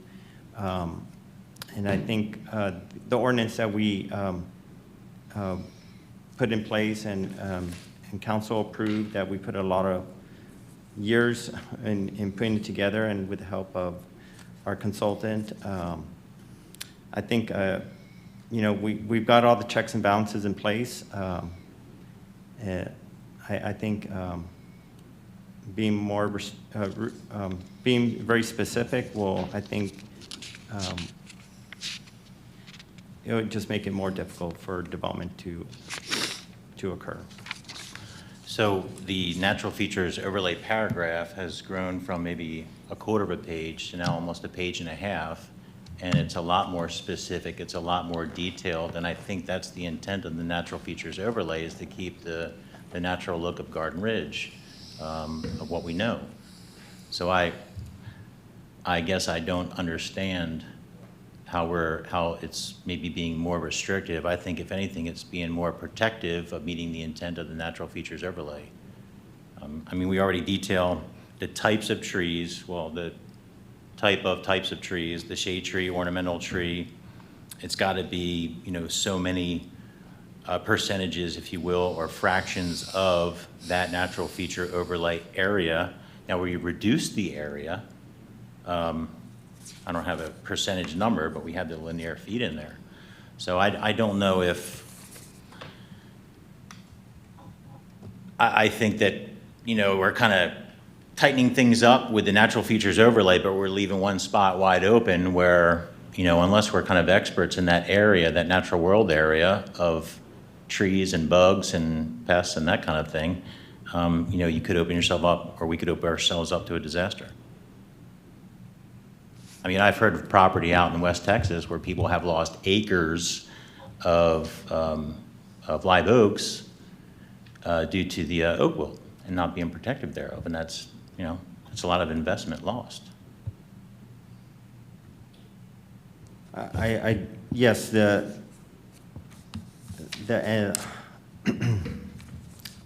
and I think the ordinance that we put in place and council approved, that we put a lot of years in putting it together, and with the help of our consultant, I think, you know, we've got all the checks and balances in place. I think being more, being very specific will, I think, it would just make it more difficult for development to occur. So the natural features overlay paragraph has grown from maybe a quarter of a page to now almost a page and a half, and it's a lot more specific, it's a lot more detailed, and I think that's the intent of the natural features overlay, is to keep the natural look of Garden Ridge, of what we know. So I guess I don't understand how it's maybe being more restrictive. I think if anything, it's being more protective of meeting the intent of the natural features overlay. I mean, we already detail the types of trees, well, the types of trees, the shade tree, ornamental tree. It's got to be, you know, so many percentages, if you will, or fractions of that natural feature overlay area. Now, where you reduce the area, I don't have a percentage number, but we have the linear feet in there. So I don't know if, I think that, you know, we're kind of tightening things up with the natural features overlay, but we're leaving one spot wide open where, you know, unless we're kind of experts in that area, that natural world area of trees and bugs and pests and that kind of thing, you know, you could open yourself up, or we could open ourselves up to a disaster. I mean, I've heard of property out in West Texas where people have lost acres of live oaks due to the oak wilt and not being protective thereof, and that's, you know, it's a lot of investment lost. Yes,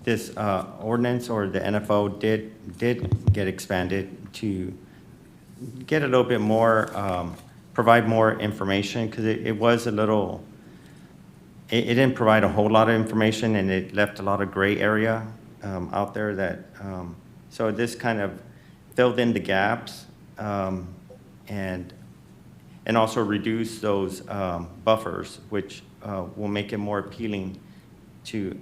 this ordinance, or the NFO did get expanded to get a little bit more, provide more information, because it was a little, it didn't provide a whole lot of information, and it left a lot of gray area out there that, so this kind of filled in the gaps, and also reduce those buffers, which will make it more appealing to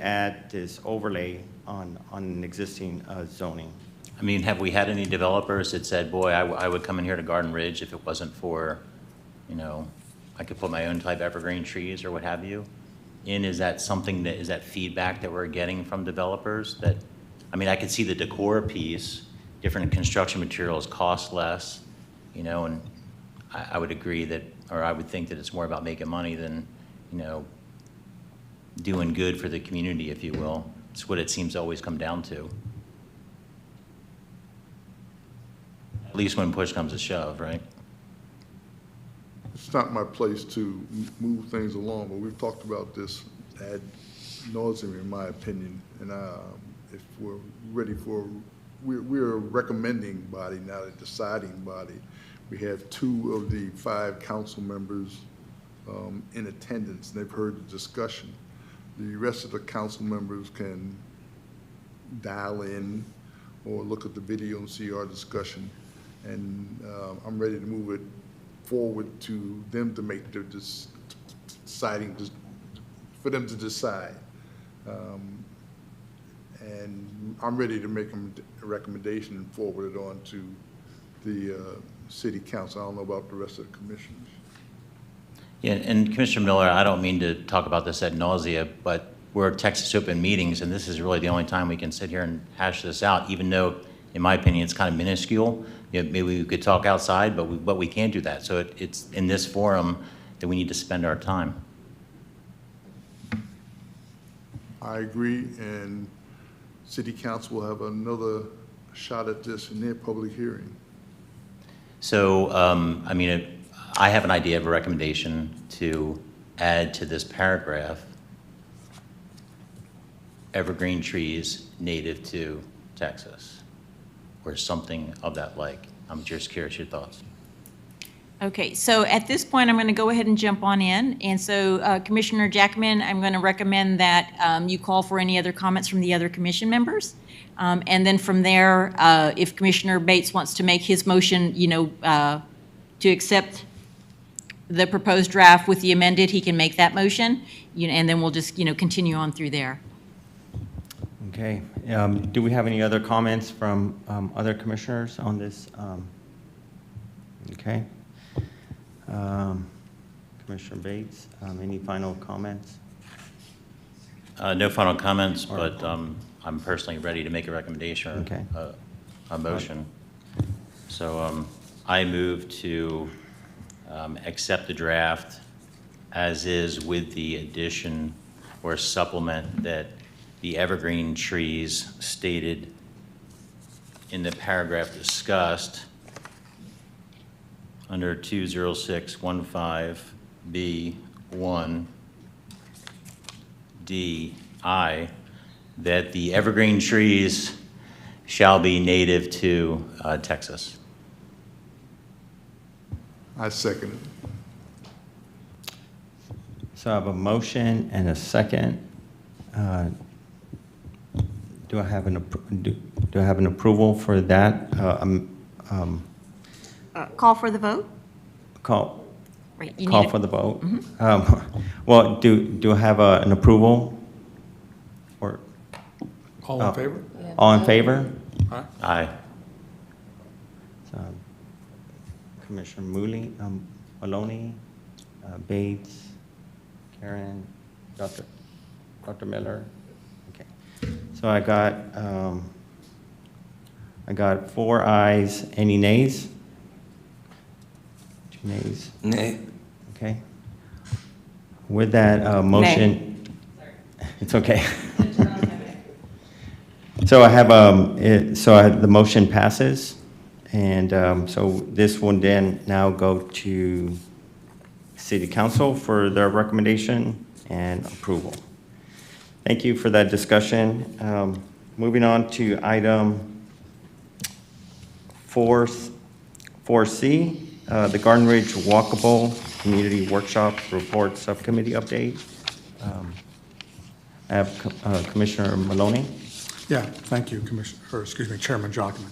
add this overlay on an existing zoning. I mean, have we had any developers that said, boy, I would come in here to Garden Ridge if it wasn't for, you know, I could put my own type evergreen trees or what have you? Is that something that, is that feedback that we're getting from developers? That, I mean, I could see the decor piece, different construction materials cost less, you know, and I would agree that, or I would think that it's more about making money than, you know, doing good for the community, if you will. It's what it seems to always come down to. At least when push comes to shove, right? It's not my place to move things along, but we've talked about this ad nauseum, in my opinion. And if we're ready for we're a recommending body, not a deciding body. We have 2 of the 5 council members in attendance, and they've heard the discussion. The rest of the council members can dial in or look at the video and see our discussion. And I'm ready to move it forward to them to make their deciding, for them to decide. And I'm ready to make them a recommendation and forward it on to the city council. I don't know about the rest of the commissioners. Yeah, and Commissioner Miller, I don't mean to talk about this ad nausea, but we're at Texas Open Meetings, and this is really the only time we can sit here and hash this out, even though, in my opinion, it's kind of minuscule. You know, maybe we could talk outside, but we can't do that. So it's in this forum that we need to spend our time. I agree, and city council will have another shot at this in their public hearing. So, I mean, I have an idea of a recommendation to add to this paragraph, evergreen trees native to Texas, or something of that like. I'm just curious your thoughts. Okay, so at this point, I'm going to go ahead and jump on in. And so Commissioner Jackman, I'm going to recommend that you call for any other comments from the other commission members. And then from there, if Commissioner Bates wants to make his motion, to accept the proposed draft with the amended, he can make that motion, and then we'll just, continue on through there. Okay. Do we have any other comments from other commissioners on this? Okay. Commissioner Bates, any final comments? No final comments, but I'm personally ready to make a recommendation Okay. or a motion. So I move to accept the draft as is with the addition or supplement that the evergreen trees stated in the paragraph discussed under 20615B1 DI, that the evergreen trees shall be native to Texas. I second it. So I have a motion and a second. Do I have an approval for that? Call for the vote? Call Right, you call need for the vote. Well, do I have an approval? Or All in favor? all in favor? Aye. Aye. So, Commissioner Maloney, Bates, Karen, Dr. Miller. Okay. So I got 4 ayes. Any nays? 2 nays. Nay. Okay. With that motion. It's okay. So I have, the motion passes, and so this will then now go to City Council for their recommendation and approval. Thank you for that discussion. Moving on to item 4C, the Garden Ridge Walkable Community Workshop Report Subcommittee update. I have Commissioner Maloney. Yeah, thank you, Chairman Jockman.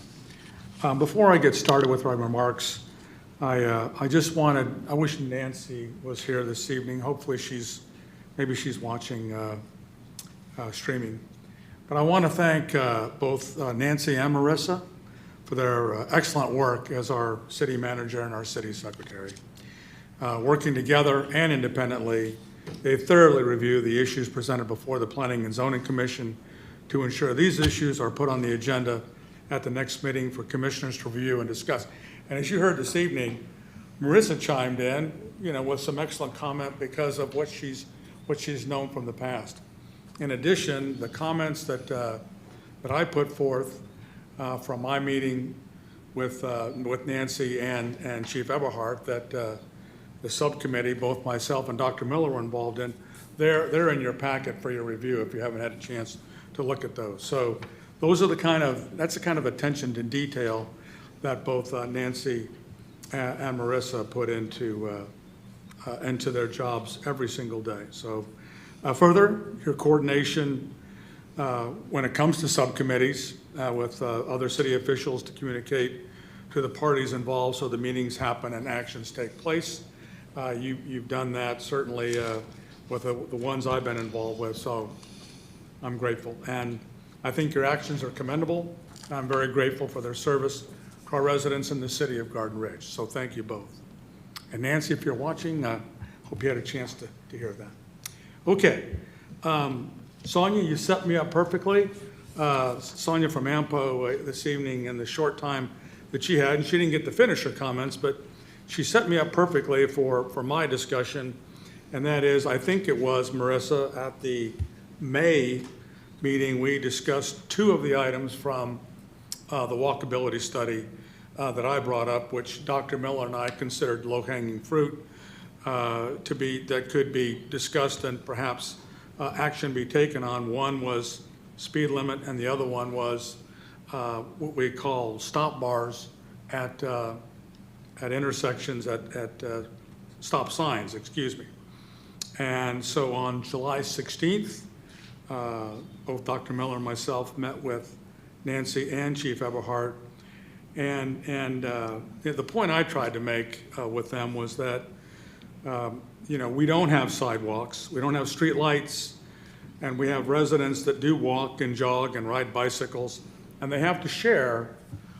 Before I get started with my remarks, I wish Nancy was here this evening. Hopefully maybe she's watching streaming. But I want to thank both Nancy and Marissa for their excellent work as our city manager and our city secretary. Working together and independently, they thoroughly review the issues presented before the Planning and Zoning Commission to ensure these issues are put on the agenda at the next meeting for commissioners to review and discuss. And as you heard this evening, Marissa chimed in, with some excellent comment because of what she's known from the past. In addition, the comments that I put forth from my meeting with Nancy and Chief Eberhardt that the subcommittee, both myself and Dr. Miller were involved in, they're in your packet for your review if you haven't had a chance to look at those. So those are that's the kind of attention to detail that both Nancy and Marissa put into their jobs every single day. So further, your coordination when it comes to subcommittees with other city officials to communicate to the parties involved so the meetings happen and actions take place. You've done that certainly with the ones I've been involved with, so I'm grateful. And I think your actions are commendable. I'm very grateful for their service to our residents in the city of Garden Ridge, so thank you both. And Nancy, if you're watching, hope you had a chance to hear that. Okay, Sonia, you set me up perfectly. Sonia from AMPO this evening in the short time that she had, and she didn't get to finish her comments, but she set me up perfectly for my discussion, and that is, I think it was, Marissa, at the May meeting, we discussed two of the items from the walkability study that I brought up, which Dr. Miller and I considered low-hanging fruit that could be discussed and perhaps action be taken on. One was speed limit, and the other one was what we call stop bars at intersections, at stop signs, excuse me. And so on July 16th, both Dr. Miller and myself met with Nancy and Chief Eberhardt. And the point I tried to make with them was that, we don't have sidewalks, we don't have street lights, and we have residents that do walk and jog and ride bicycles, and they have to share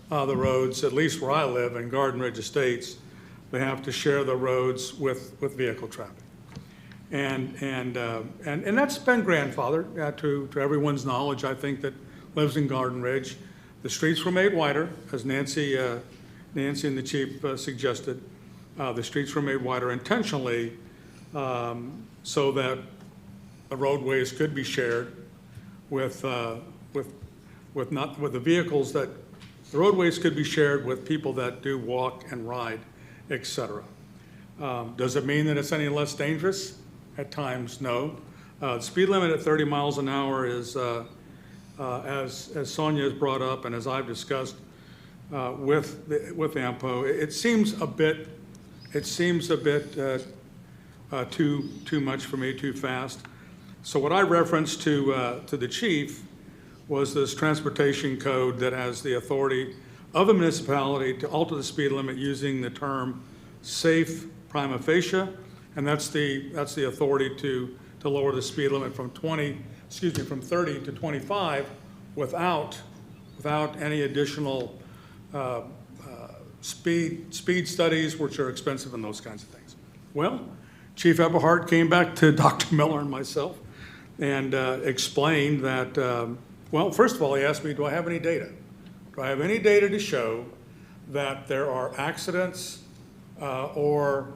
the roads, at least where I live in Garden Ridge Estates, they have to share the roads with vehicle traffic. And that's been grandfathered to everyone's knowledge, I think, that lives in Garden Ridge. The streets were made wider, as Nancy and the chief suggested. The streets were made wider intentionally so that the roadways could be shared with the vehicles the roadways could be shared with people that do walk and ride, et cetera. Does it mean that it's any less dangerous? At times, no. The speed limit at 30 miles an hour is, as Sonia has brought up and as I've discussed with AMPO, it seems a bit too much for me, too fast. So what I referenced to the chief was this transportation code that has the authority of a municipality to alter the speed limit using the term safe prima facie, and that's the authority to lower the speed limit from 30 to 25 without any additional speed studies, which are expensive and those kinds of things. Well, Chief Eberhardt came back to Dr. Miller and myself and explained that, well, first of all, he asked me, do I have any data? Do I have any data to show that there are accidents or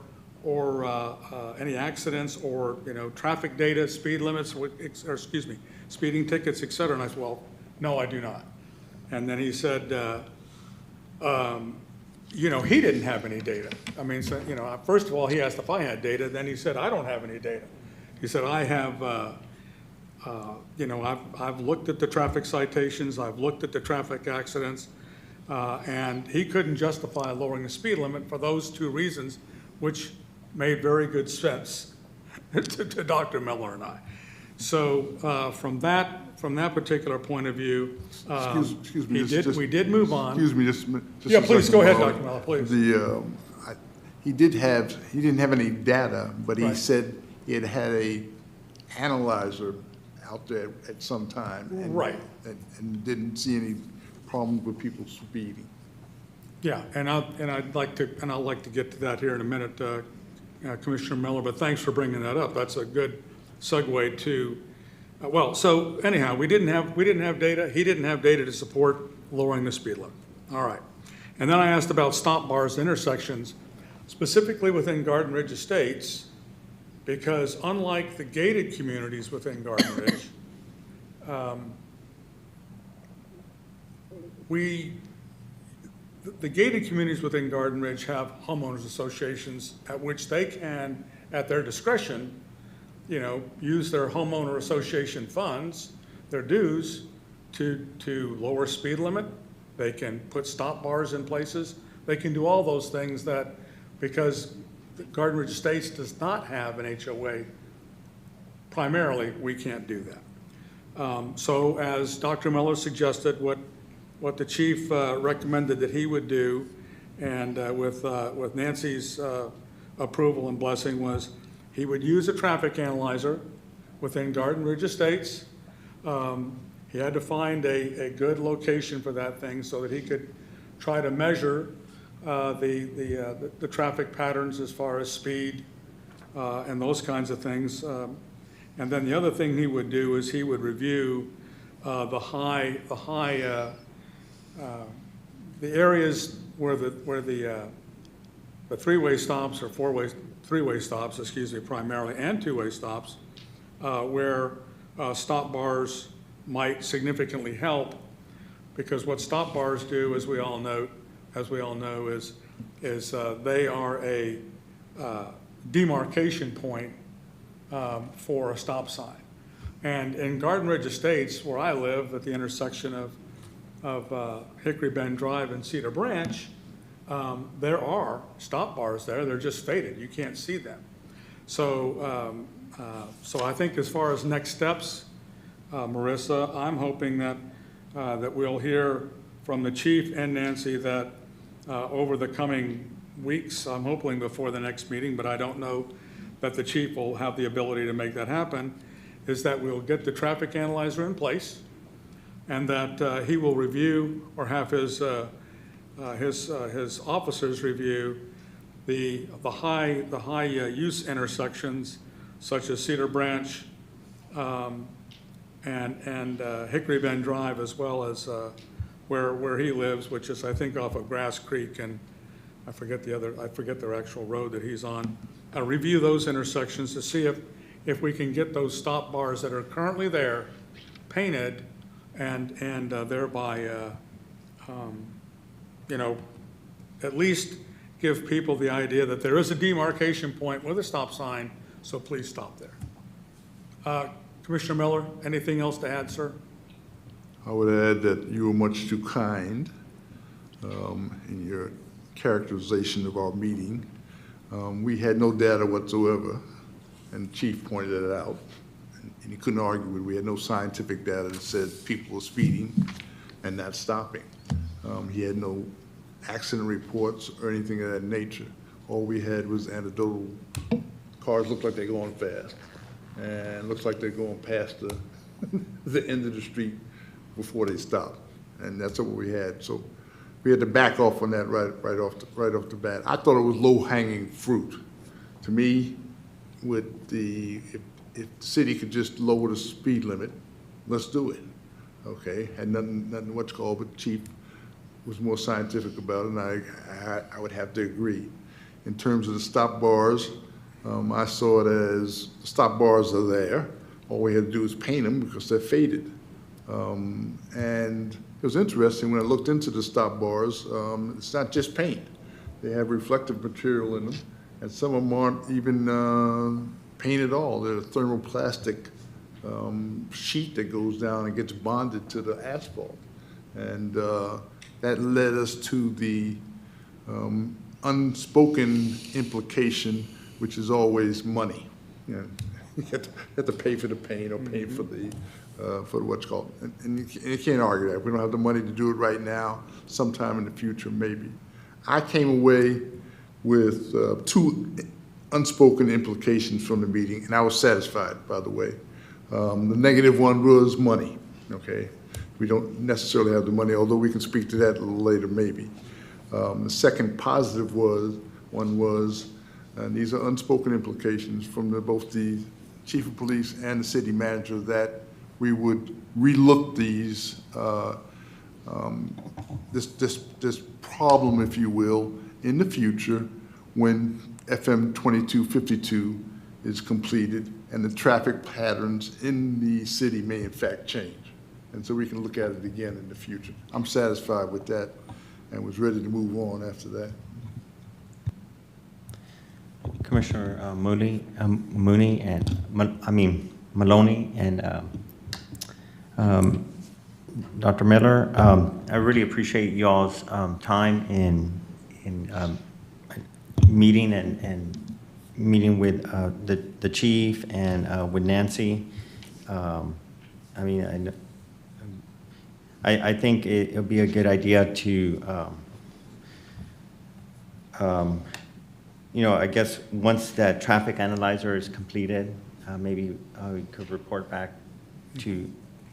any accidents or, traffic data, speed limits, speeding tickets, et cetera? And I said, well, no, I do not. And then he said, he didn't have any data. I mean, so, first of all, he asked if I had data. Then he said, I don't have any data. He said, I have, I've looked at the traffic citations, I've looked at the traffic accidents, and he couldn't justify lowering the speed limit for those two reasons, which made very good sense to Dr. Miller and I. So from that particular point of view, Excuse me. we did move on. Excuse me, just Yeah, a please, second, go ahead, Molly. Dr. Miller, please. He didn't have any data, but he Right. said he had a analyzer out there at some time. Right. And didn't see any problems with people speeding. Yeah, and I'd like to get to that here in a minute, Commissioner Miller, but thanks for bringing that up. That's a good segue to, so anyhow, we didn't have data. He didn't have data to support lowering the speed limit. All right. And then I asked about stop bars, intersections, specifically within Garden Ridge Estates, because unlike the gated communities within Garden Ridge, the gated communities within Garden Ridge have homeowners associations at which they can, at their discretion, use their homeowner association funds, their dues, to lower speed limit. They can put stop bars in places. They can do all those things that, because Garden Ridge Estates does not have an HOA, primarily, we can't do that. So as Dr. Miller suggested, what the chief recommended that he would do, and with Nancy's approval and blessing, was he would use a traffic analyzer within Garden Ridge Estates. He had to find a good location for that thing so that he could try to measure the traffic patterns as far as speed and those kinds of things. And then the other thing he would do is he would review the areas where the three-way stops or three-way stops, excuse me, primarily, and two-way stops, where stop bars might significantly help, because what stop bars do, as we all know, is they are a demarcation point for a stop sign. And in Garden Ridge Estates, where I live, at the intersection of Hickory Bend Drive and Cedar Branch, there are stop bars there. They're just faded. You can't see them. So, so I think as far as next steps, Marissa, I'm hoping that we'll hear from the chief and Nancy that over the coming weeks, I'm hoping before the next meeting, but I don't know that the chief will have the ability to make that happen, is that we'll get the traffic analyzer in place, and that he will review, or have his officers review the high use intersections, such as Cedar Branch and Hickory Bend Drive, as well as where he lives, which is, I think, off of Grass Creek, and I forget their actual road that he's on. Review those intersections to see if we can get those stop bars that are currently there painted, and thereby, at least give people the idea that there is a demarcation point with a stop sign, so please stop there. Commissioner Miller, anything else to add, sir? I would add that you were much too kind in your characterization of our meeting. We had no data whatsoever, and the chief pointed it out, and he couldn't argue with it. We had no scientific data that said people were speeding and not stopping. He had no accident reports or anything of that nature. All we had was anecdotal. Cars look like they're going fast, and looks like they're going past the end of the street before they stop, and that's what we had. So we had to back off on that right off the bat. I thought it was low-hanging fruit. To me, if the city could just lower the speed limit, let's do it. Okay, had nothing what's called, but the chief was more scientific about it, and I would have to agree. In terms of the stop bars, I saw it as the stop bars are there. All we had to do is paint them because they're faded. And it was interesting when I looked into the stop bars, it's not just paint. They have reflective material in them, and some of them aren't even paint at all. They're a thermoplastic sheet that goes down and gets bonded to the asphalt. And that led us to the unspoken implication, which is always money. You have to pay for the paint or pay for what's called, and you can't argue that. We don't have the money to do it right now. Sometime in the future, maybe. I came away with two unspoken implications from the meeting, and I was satisfied, by the way. The negative one was money, okay? We don't necessarily have the money, although we can speak to that a little later, maybe. The second positive one was, and these are unspoken implications from both the chief of police and the city manager, that we would relook these, this problem, if you will, in the future when FM 2252 is completed and the traffic patterns in the city may in fact change. And so we can look at it again in the future. I'm satisfied with that and was ready to move on after that. Commissioner Maloney and Dr. Miller. I really appreciate y'all's time in meeting and meeting with the chief and with Nancy. I mean, I think it'll be a good idea to, you know, I guess once that traffic analyzer is completed, maybe we could report back to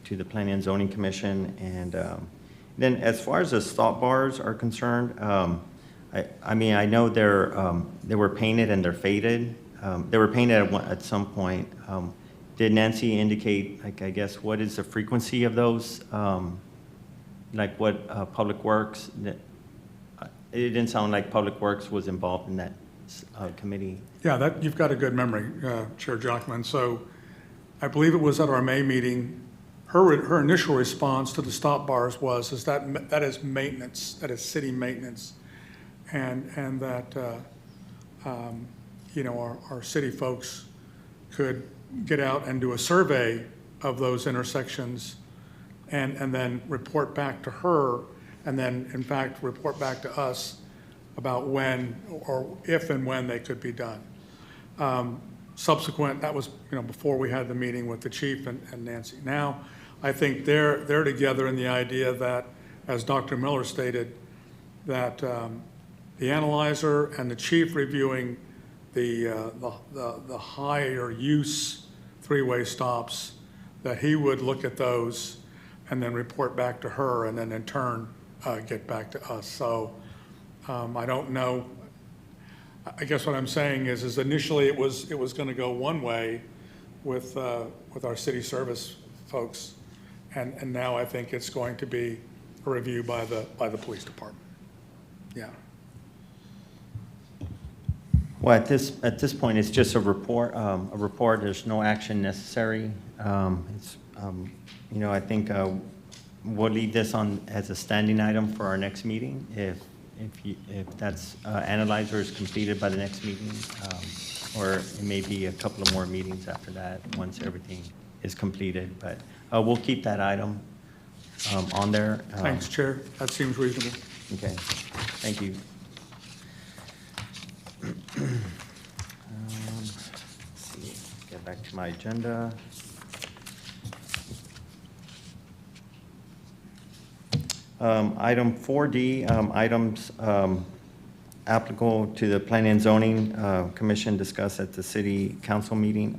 the Planning and Zoning Commission. And then as far as the stop bars are concerned, I mean, I know they were painted and they're faded. They were painted at some point. Did Nancy indicate, like, I guess, what is the frequency of those? Like what Public Works, it didn't sound like Public Works was involved in that committee. Yeah, you've got a good memory, Chair Jockman. So I believe it was at our May meeting, her initial response to the stop bars is that is maintenance, that is city maintenance. And that, you know, our city folks could get out and do a survey of those intersections and then report back to her, and then, in fact, report back to us about when or if and when they could be done. Subsequent, that was, you know, before we had the meeting with the chief and Nancy. Now, I think they're together in the idea that, as Dr. Miller stated, that the analyzer and the chief reviewing the higher use three-way stops, that he would look at those and then report back to her, and then in turn get back to us. So I don't know. I guess what I'm saying is initially it was going to go one way with our city service folks, and now I think it's going to be a review by the police department. Yeah. Well, at this point, it's just a report. There's no action necessary. You know, I think we'll leave this on as a standing item for our next meeting. If that's analyzer is completed by the next meeting, or it may be a couple of more meetings after that once everything is completed. But we'll keep that item on there. Thanks, Chair. That seems reasonable. Okay. Thank you. Let's see. Get back to my agenda. Item 4D, items applicable to the Planning and Zoning Commission discussed at the City Council meeting.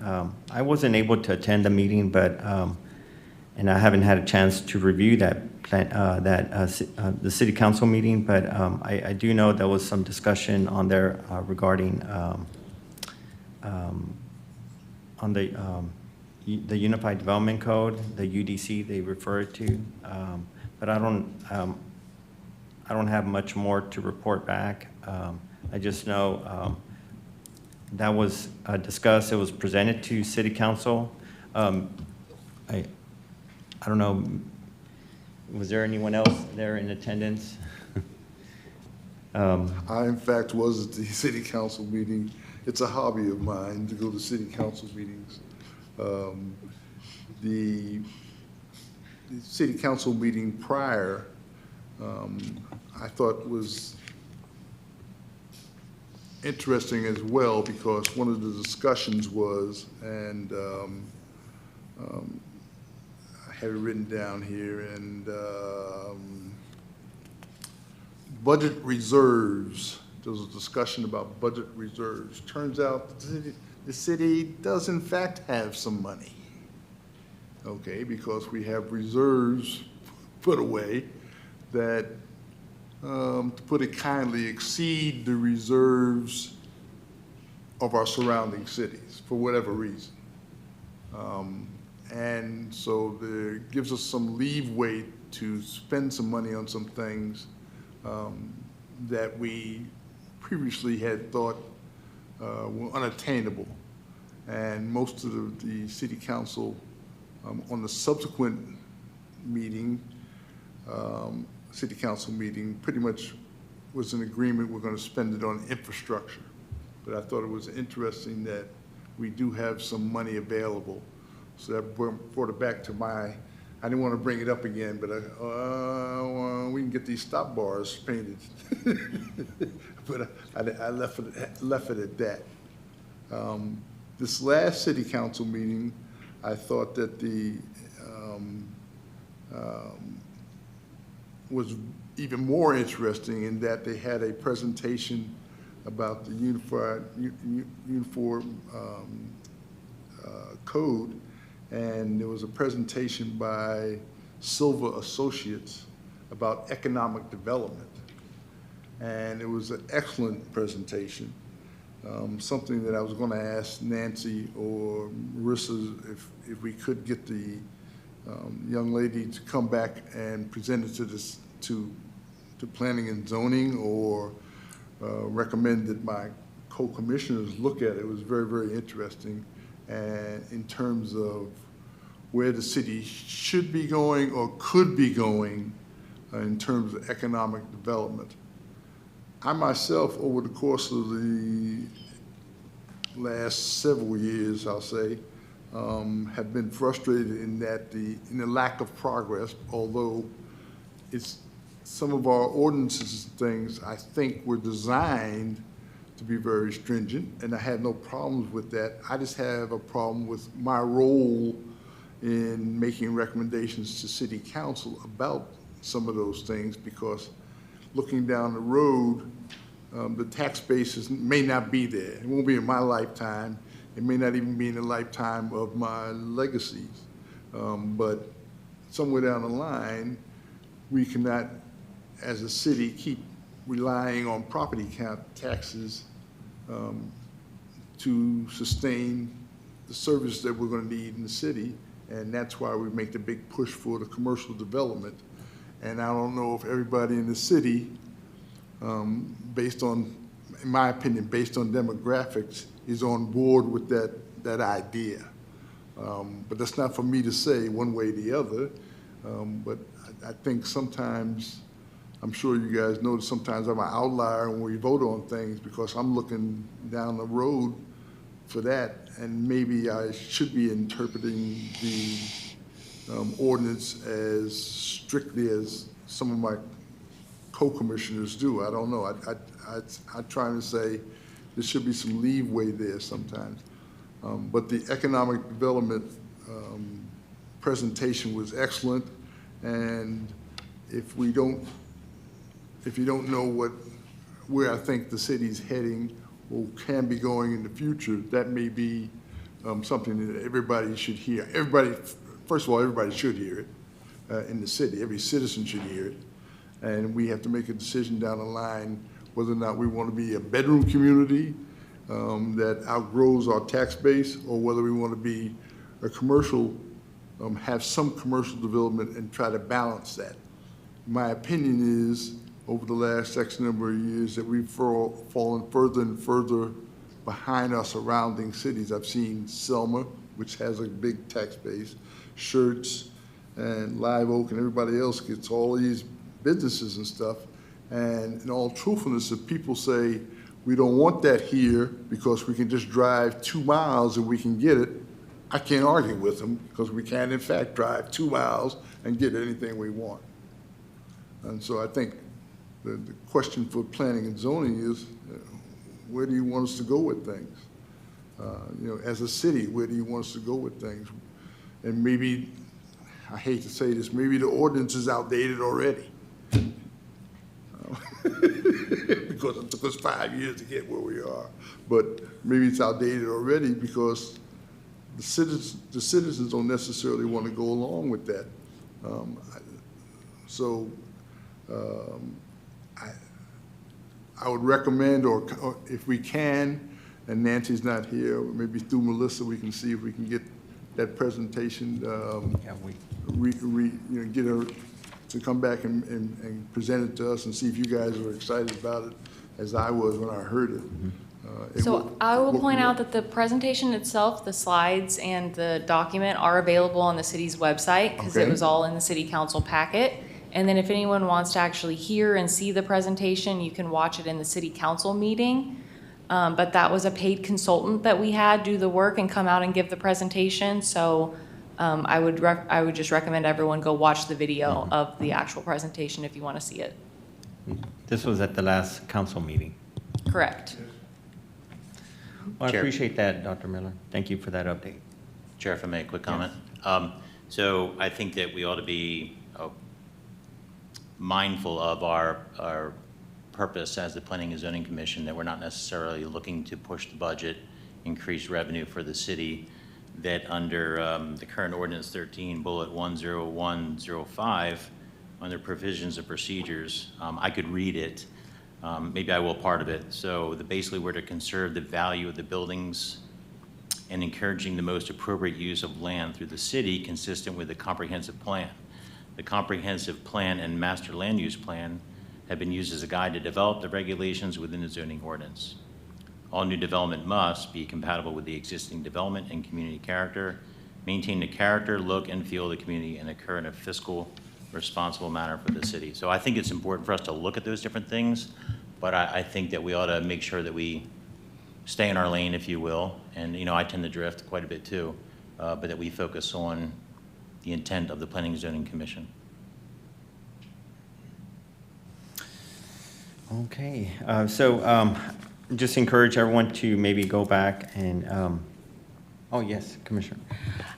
I wasn't able to attend the meeting, but and I haven't had a chance to review that the City Council meeting. But I do know there was some discussion on there regarding on the Unified Development Code, the UDC they referred to. But I don't have much more to report back. I just know that was discussed. It was presented to City Council. I don't know. Was there anyone else there in attendance? I, in fact, was at the city council meeting. It's a hobby of mine to go to city council meetings. The city council meeting prior, I thought was interesting as well, because one of the discussions was, and I have it written down here, and budget reserves. There was a discussion about budget reserves. Turns out the city does in fact have some money. Okay, because we have reserves put away that, to put it kindly, exceed the reserves of our surrounding cities for whatever reason. And so it gives us some leeway to spend some money on some things that we previously had thought were unattainable. And most of the city council on the subsequent meeting, city council meeting, pretty much was in agreement we're going to spend it on infrastructure. But I thought it was interesting that we do have some money available. So that brought it back to my I didn't want to bring it up again, but well, we can get these stop bars painted. But I left it at that. This last city council meeting, I thought that was even more interesting in that they had a presentation about the uniform code, and there was a presentation by Silva Associates about economic development. And it was an excellent presentation. Something that I was going to ask Nancy or Marissa if we could get the young lady to come back and present it to planning and zoning, or recommend that my co-commissioners look at it. It was very, very interesting, and in terms of where the city should be going or could be going in terms of economic development. I myself, over the course of the last several years, I'll say, have been frustrated in the lack of progress, although it's some of our ordinances and things, I think, were designed to be very stringent, and I had no problems with that. I just have a problem with my role in making recommendations to city council about some of those things, because looking down the road, the tax basis may not be there. It won't be in my lifetime. It may not even be in the lifetime of my legacies. But somewhere down the line, we cannot, as a city, keep relying on property taxes to sustain the services that we're going to need in the city. And that's why we make the big push for the commercial development. And I don't know if everybody in the city, based on, in my opinion, based on demographics, is on board with that idea. But that's not for me to say one way or the other. But I think sometimes, I'm sure you guys know that sometimes I'm an outlier when we vote on things, because I'm looking down the road for that, and maybe I should be interpreting the ordinance as strictly as some of my co-commissioners do. I don't know. I'm trying to say there should be some leeway there sometimes. But the economic development presentation was excellent, and if you don't know where I think the city's heading or can be going in the future, that may be something that everybody should hear. First of all, everybody should hear it in the city. Every citizen should hear it. And we have to make a decision down the line whether or not we want to be a bedroom community that outgrows our tax base, or whether we want to be a commercial, have some commercial development and try to balance that. My opinion is, over the last X number of years, that we've fallen further and further behind our surrounding cities. I've seen Selma, which has a big tax base, Schertz and Live Oak, and everybody else gets all these businesses and stuff. And in all truthfulness, if people say, we don't want that here because we can just drive 2 miles and we can get it, I can't argue with them, because we can, in fact, drive 2 miles and get anything we want. And so I think the question for planning and zoning is, where do you want us to go with things? As a city, where do you want us to go with things? And maybe, I hate to say this, maybe the ordinance is outdated already. Because it took us 5 years to get where we are. But maybe it's outdated already because the citizens don't necessarily want to go along with that. I would recommend, or if we can, and Nancy's not here, maybe through Melissa, we can see if we can get that presentation, get her to come back and present it to us, and see if you guys are excited about it as I was when I heard it. So I will point out that the presentation itself, the slides and the document are available on the city's website, because it Okay. was all in the city council packet. And then if anyone wants to actually hear and see the presentation, you can watch it in the city council meeting. But that was a paid consultant that we had do the work and come out and give the presentation. So I would just recommend everyone go watch the video of the actual presentation if you want to see it. This was at the last council meeting. Correct. Well, I Chair. appreciate that, Dr. Miller. Thank you for that update. Chair, if I may, a quick comment. So I think that we ought to be mindful of our purpose as the Planning and Zoning Commission, that we're not necessarily looking to push the budget, increase revenue for the city, that under the current ordinance 13, bullet 10105, under provisions of procedures, I could read it. Maybe I will part of it. So basically, we're to conserve the value of the buildings and encouraging the most appropriate use of land through the city consistent with the comprehensive plan. The comprehensive plan and master land use plan have been used as a guide to develop the regulations within the zoning ordinance. All new development must be compatible with the existing development and community character, maintain the character, look, and feel of the community, and occur in a fiscal responsible manner for the city. So I think it's important for us to look at those different things, but I think that we ought to make sure that we stay in our lane, if you will, and I tend to drift quite a bit too, but that we focus on the intent of the Planning and Zoning Commission. Okay, so just encourage everyone to maybe go back and, oh, yes, Commissioner.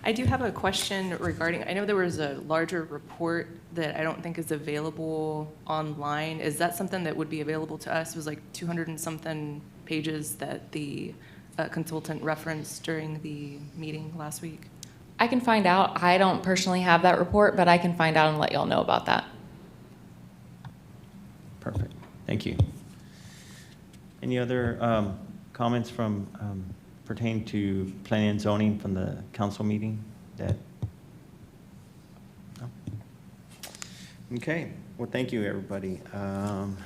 I do have a question regarding, I know there was a larger report that I don't think is available online. Is that something that would be available to us? It was like 200 and something pages that the consultant referenced during the meeting last week. I can find out. I don't personally have that report, but I can find out and let y'all know about that. Perfect, thank you. Any other comments from pertaining to planning and zoning from the council meeting? No? Okay, well, thank you, everybody. Let's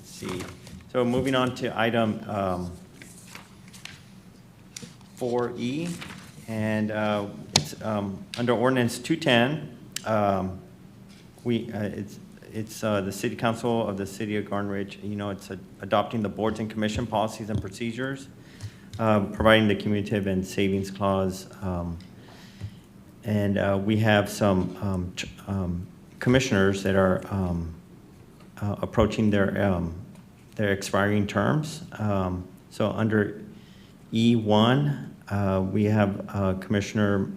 see. So moving on to item 4E, and it's under ordinance 210. It's the City Council of the City of Garden Ridge. It's adopting the boards and commission policies and procedures, providing the cumulative and savings clause, and we have some commissioners that are approaching their expiring terms. So under E1, we have Commissioner,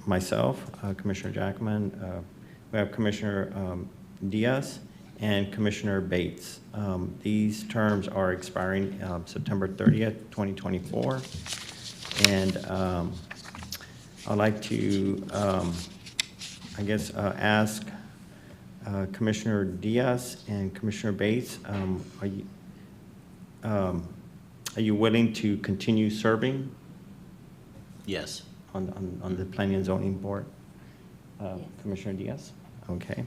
myself, Commissioner Jackman, we have Commissioner Diaz, and Commissioner Bates. These terms are expiring September 30th, 2024. And I'd like to, ask Commissioner Diaz and Commissioner Bates, are you willing to continue serving Yes. on the Planning and Zoning Board? Commissioner Diaz? Okay.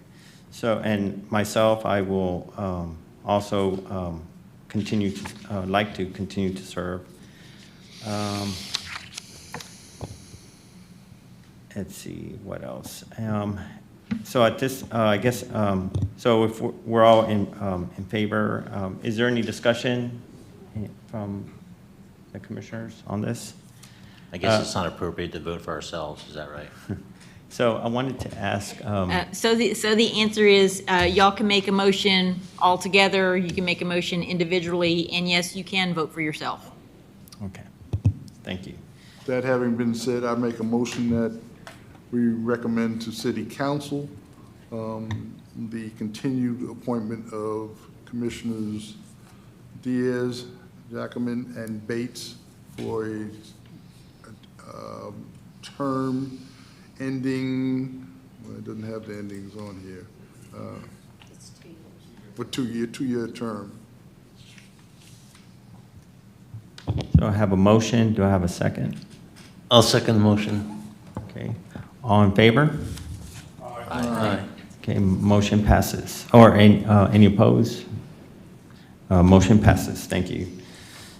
So, and myself, I will also continue to, like to continue to serve. Let's see, what else? So at this, so if we're all in favor, is there any discussion from the commissioners on this? I guess it's not appropriate to vote for ourselves, is that right? So I wanted to ask, So the answer is, y'all can make a motion all together, you can make a motion individually, and yes, you can vote for yourself. okay, thank you. That having been said, I make a motion that we recommend to City Council the continued appointment of Commissioners Diaz, Jackman, and Bates for a term ending, well, it doesn't have the endings on here. For two-year term. So I have a motion, do I have a second? I'll second the motion. Okay, all in favor? Aye. Okay, motion passes. Or any opposed? Motion passes, thank you.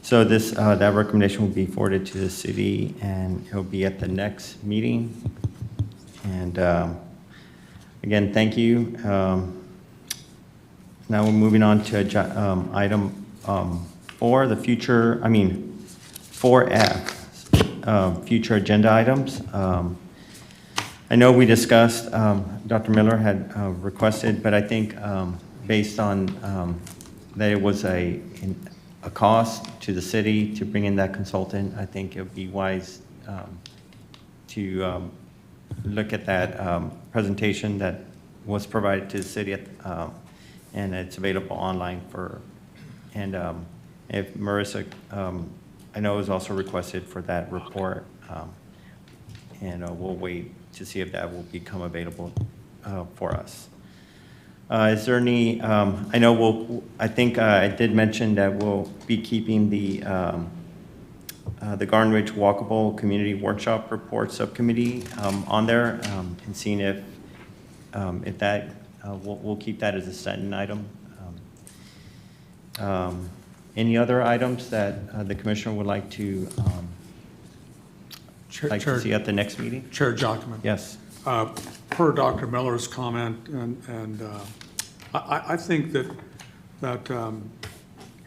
So this, that recommendation will be forwarded to the city, and it'll be at the next meeting. And again, thank you. Now we're moving on to item 4, 4F, future agenda items. I know we discussed, Dr. Miller had requested, but I think based on that it was a cost to the city to bring in that consultant, I think it would be wise to look at that presentation that was provided to the city, and it's available online and if Marissa, I know is also requested for that report, and we'll wait to see if that will become available for us. Is there any, I know I think I did mention that we'll be keeping the Garden Ridge Walkable Community Workshop Report Subcommittee on there, and seeing if that, we'll keep that as a standing item. Any other items that the commissioner would like to see at the next meeting? Chair Jockman. Yes. Per Dr. Miller's comment, and I think that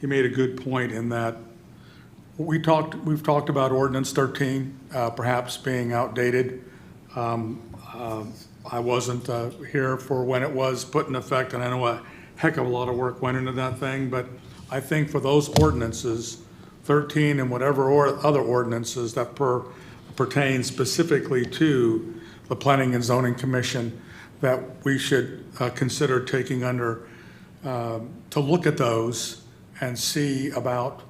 he made a good point in that we've talked about Ordinance 13 perhaps being outdated. I wasn't here for when it was put in effect, and I know a heck of a lot of work went into that thing, but I think for those ordinances, 13 and whatever other ordinances that pertain specifically to the Planning and Zoning Commission, that we should consider taking under, to look at those and see about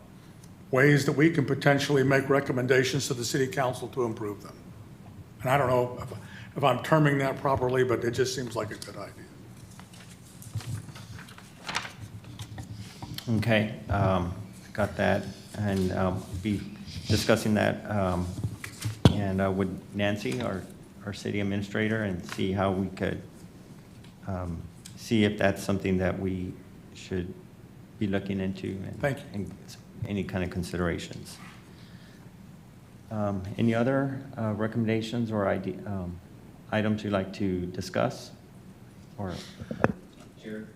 ways that we can potentially make recommendations to the city council to improve them. And I don't know if I'm terming that properly, but it just seems like a good idea. Okay, got that, and be discussing that and with Nancy, our city administrator, and see how we could see if that's something that we should be looking into. And, Thank you. And any kind of considerations. Any other recommendations or items you'd like to discuss? Or Chair,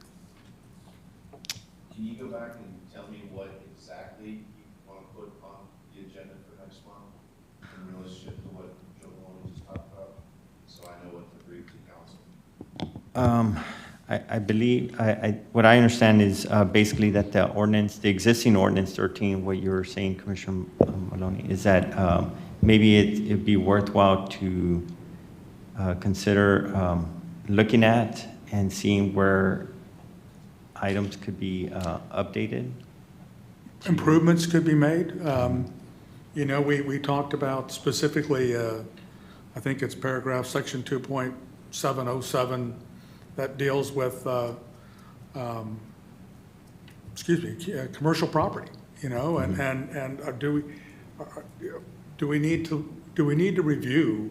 can you go back and tell me what exactly you want to put on the agenda for next month in relationship to what Joe Maloney just talked about, so I know what to brief the council? I believe, what I understand is basically that the existing ordinance 13, what you were saying, Commissioner Maloney, is that maybe it'd be worthwhile to consider looking at and seeing where items could be updated. Improvements could be made. You know, we talked about specifically, I think it's paragraph section 2.707 that deals with, commercial property, you know, and do we need to review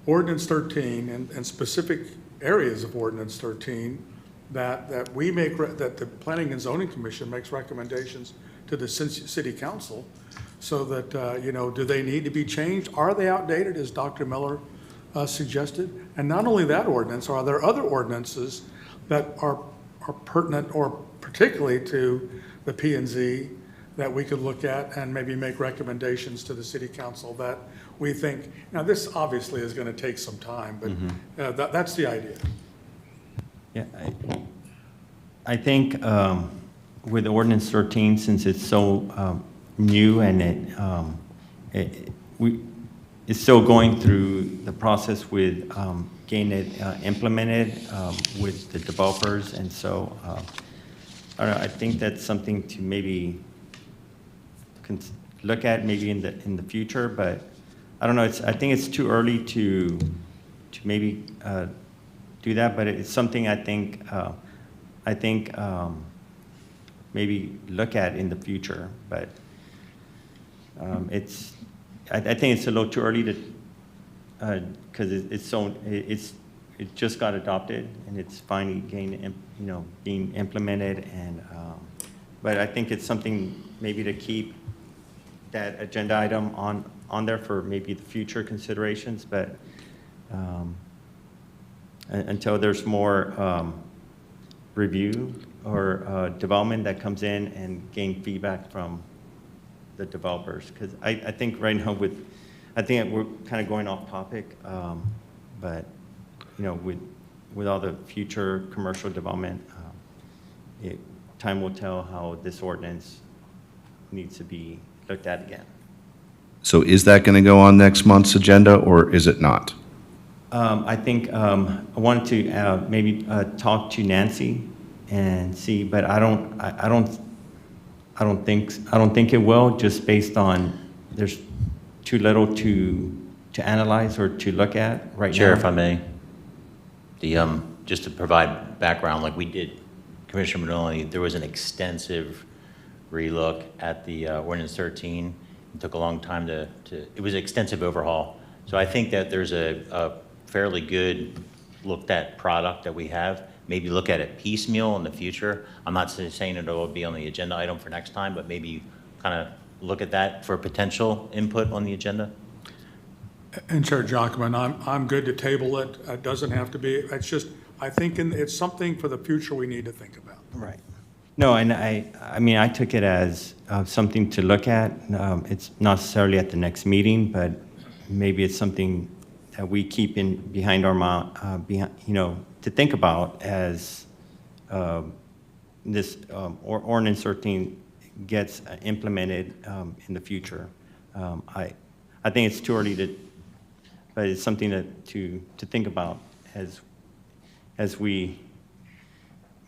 Ordinance 13 and specific areas of Ordinance 13 that the Planning and Zoning Commission makes recommendations to the city council, so that, you know, do they need to be changed? Are they outdated, as Dr. Miller suggested? And not only that ordinance, are there other ordinances that are pertinent or particularly to the P&Z that we could look at and maybe make recommendations to the city council that we think, now this obviously is going to take some time, but that's the idea. Yeah, I think with Ordinance 13, since it's so new and it's still going through the process with getting it implemented with the developers, and so I don't know, I think that's something to maybe look at maybe in the future, but I don't know. I think it's too early to maybe do that, but it's something I think maybe look at in the future. But I think it's a little too early to because it just got adopted and it's finally being implemented, and but I think it's something maybe to keep that agenda item on there for maybe the future considerations, but until there's more review or development that comes in and gain feedback from the developers. Because I think right now I think we're kind of going off topic, but with all the future commercial development, time will tell how this ordinance needs to be looked at again. So is that going to go on next month's agenda, or is it not? I think I wanted to maybe talk to Nancy and see, but I don't think it will, just based on there's too little to analyze or to look at right now. Chair, if I may, just to provide background, like we did, Commissioner Manoli, there was an extensive relook at the ordinance 13. It took a long time it was an extensive overhaul. So I think that there's a fairly good looked at product that we have. Maybe look at it piecemeal in the future. I'm not saying it will be on the agenda item for next time, but maybe kind of look at that for potential input on the agenda. And Chair Jockman, I'm good to table it. It doesn't have to be, it's just, I think it's something for the future we need to think about. Right. No, and I mean, I took it as something to look at. It's not necessarily at the next meeting, but maybe it's something that we keep behind our mind, to think about as this ordinance 13 gets implemented in the future. I think it's too early but it's something to think about as we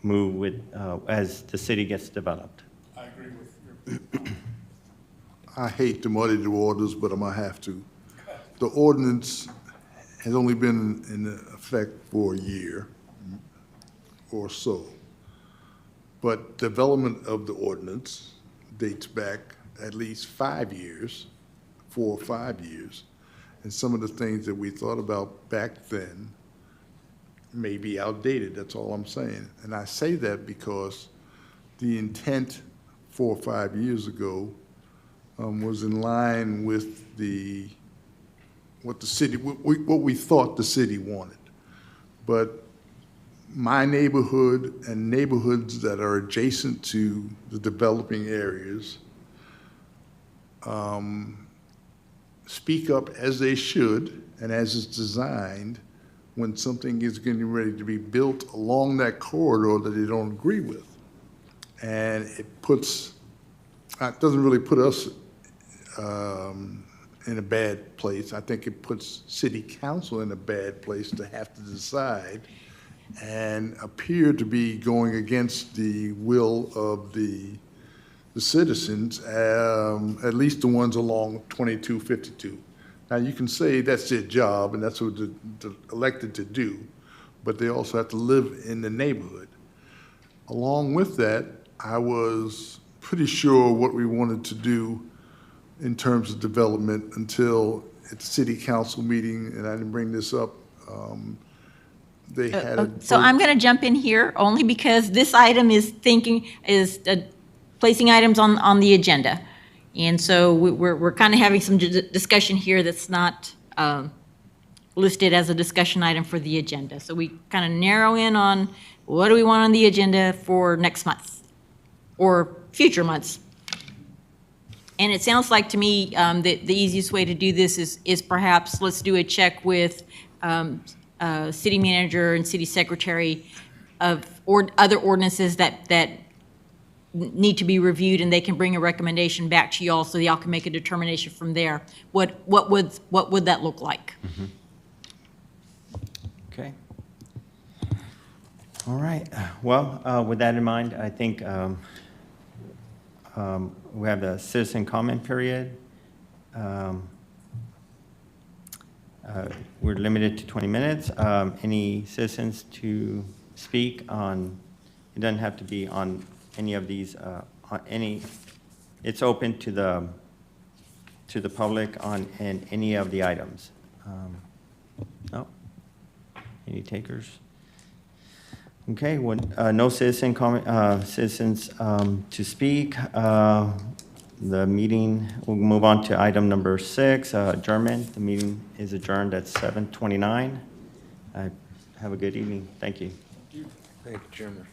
move with, as the city gets developed. I agree with you. I hate to muddy the waters, but I'm gonna have to. The ordinance has only been in effect for a year or so. But development of the ordinance dates back at least 5 years, 4 or 5 years. And some of the things that we thought about back then may be outdated, that's all I'm saying. And I say that because the intent 4 or 5 years ago was in line with what we thought the city wanted. But my neighborhood and neighborhoods that are adjacent to the developing areas speak up as they should and as it's designed when something is getting ready to be built along that corridor that they don't agree with. And it doesn't really put us in a bad place. I think it puts city council in a bad place to have to decide and appear to be going against the will of the citizens, at least the ones along 2252. Now, you can say that's their job and that's what they're elected to do, but they also have to live in the neighborhood. Along with that, I was pretty sure what we wanted to do in terms of development until at the city council meeting, and I didn't bring this up, they had a So I'm going to jump in here only because this item is placing items on the agenda. And so we're kind of having some discussion here that's not listed as a discussion item for the agenda. So we kind of narrow in on what do we want on the agenda for next month or future months. And it sounds like to me that the easiest way to do this is perhaps let's do a check with city manager and city secretary of other ordinances that need to be reviewed, and they can bring a recommendation back to y'all so y'all can make a determination from there. What would that look like? Okay. All right. Well, with that in mind, I think we have the citizen comment period. We're limited to 20 minutes. Any citizens to speak on, it doesn't have to be on any of these, it's open to the public on any of the items. No? Any takers? Okay, no citizen comment, citizens to speak. The meeting, we'll move on to item number 6, adjournment. The meeting is adjourned at 7:29. Have a good evening. Thank you. Thank you, Chairman.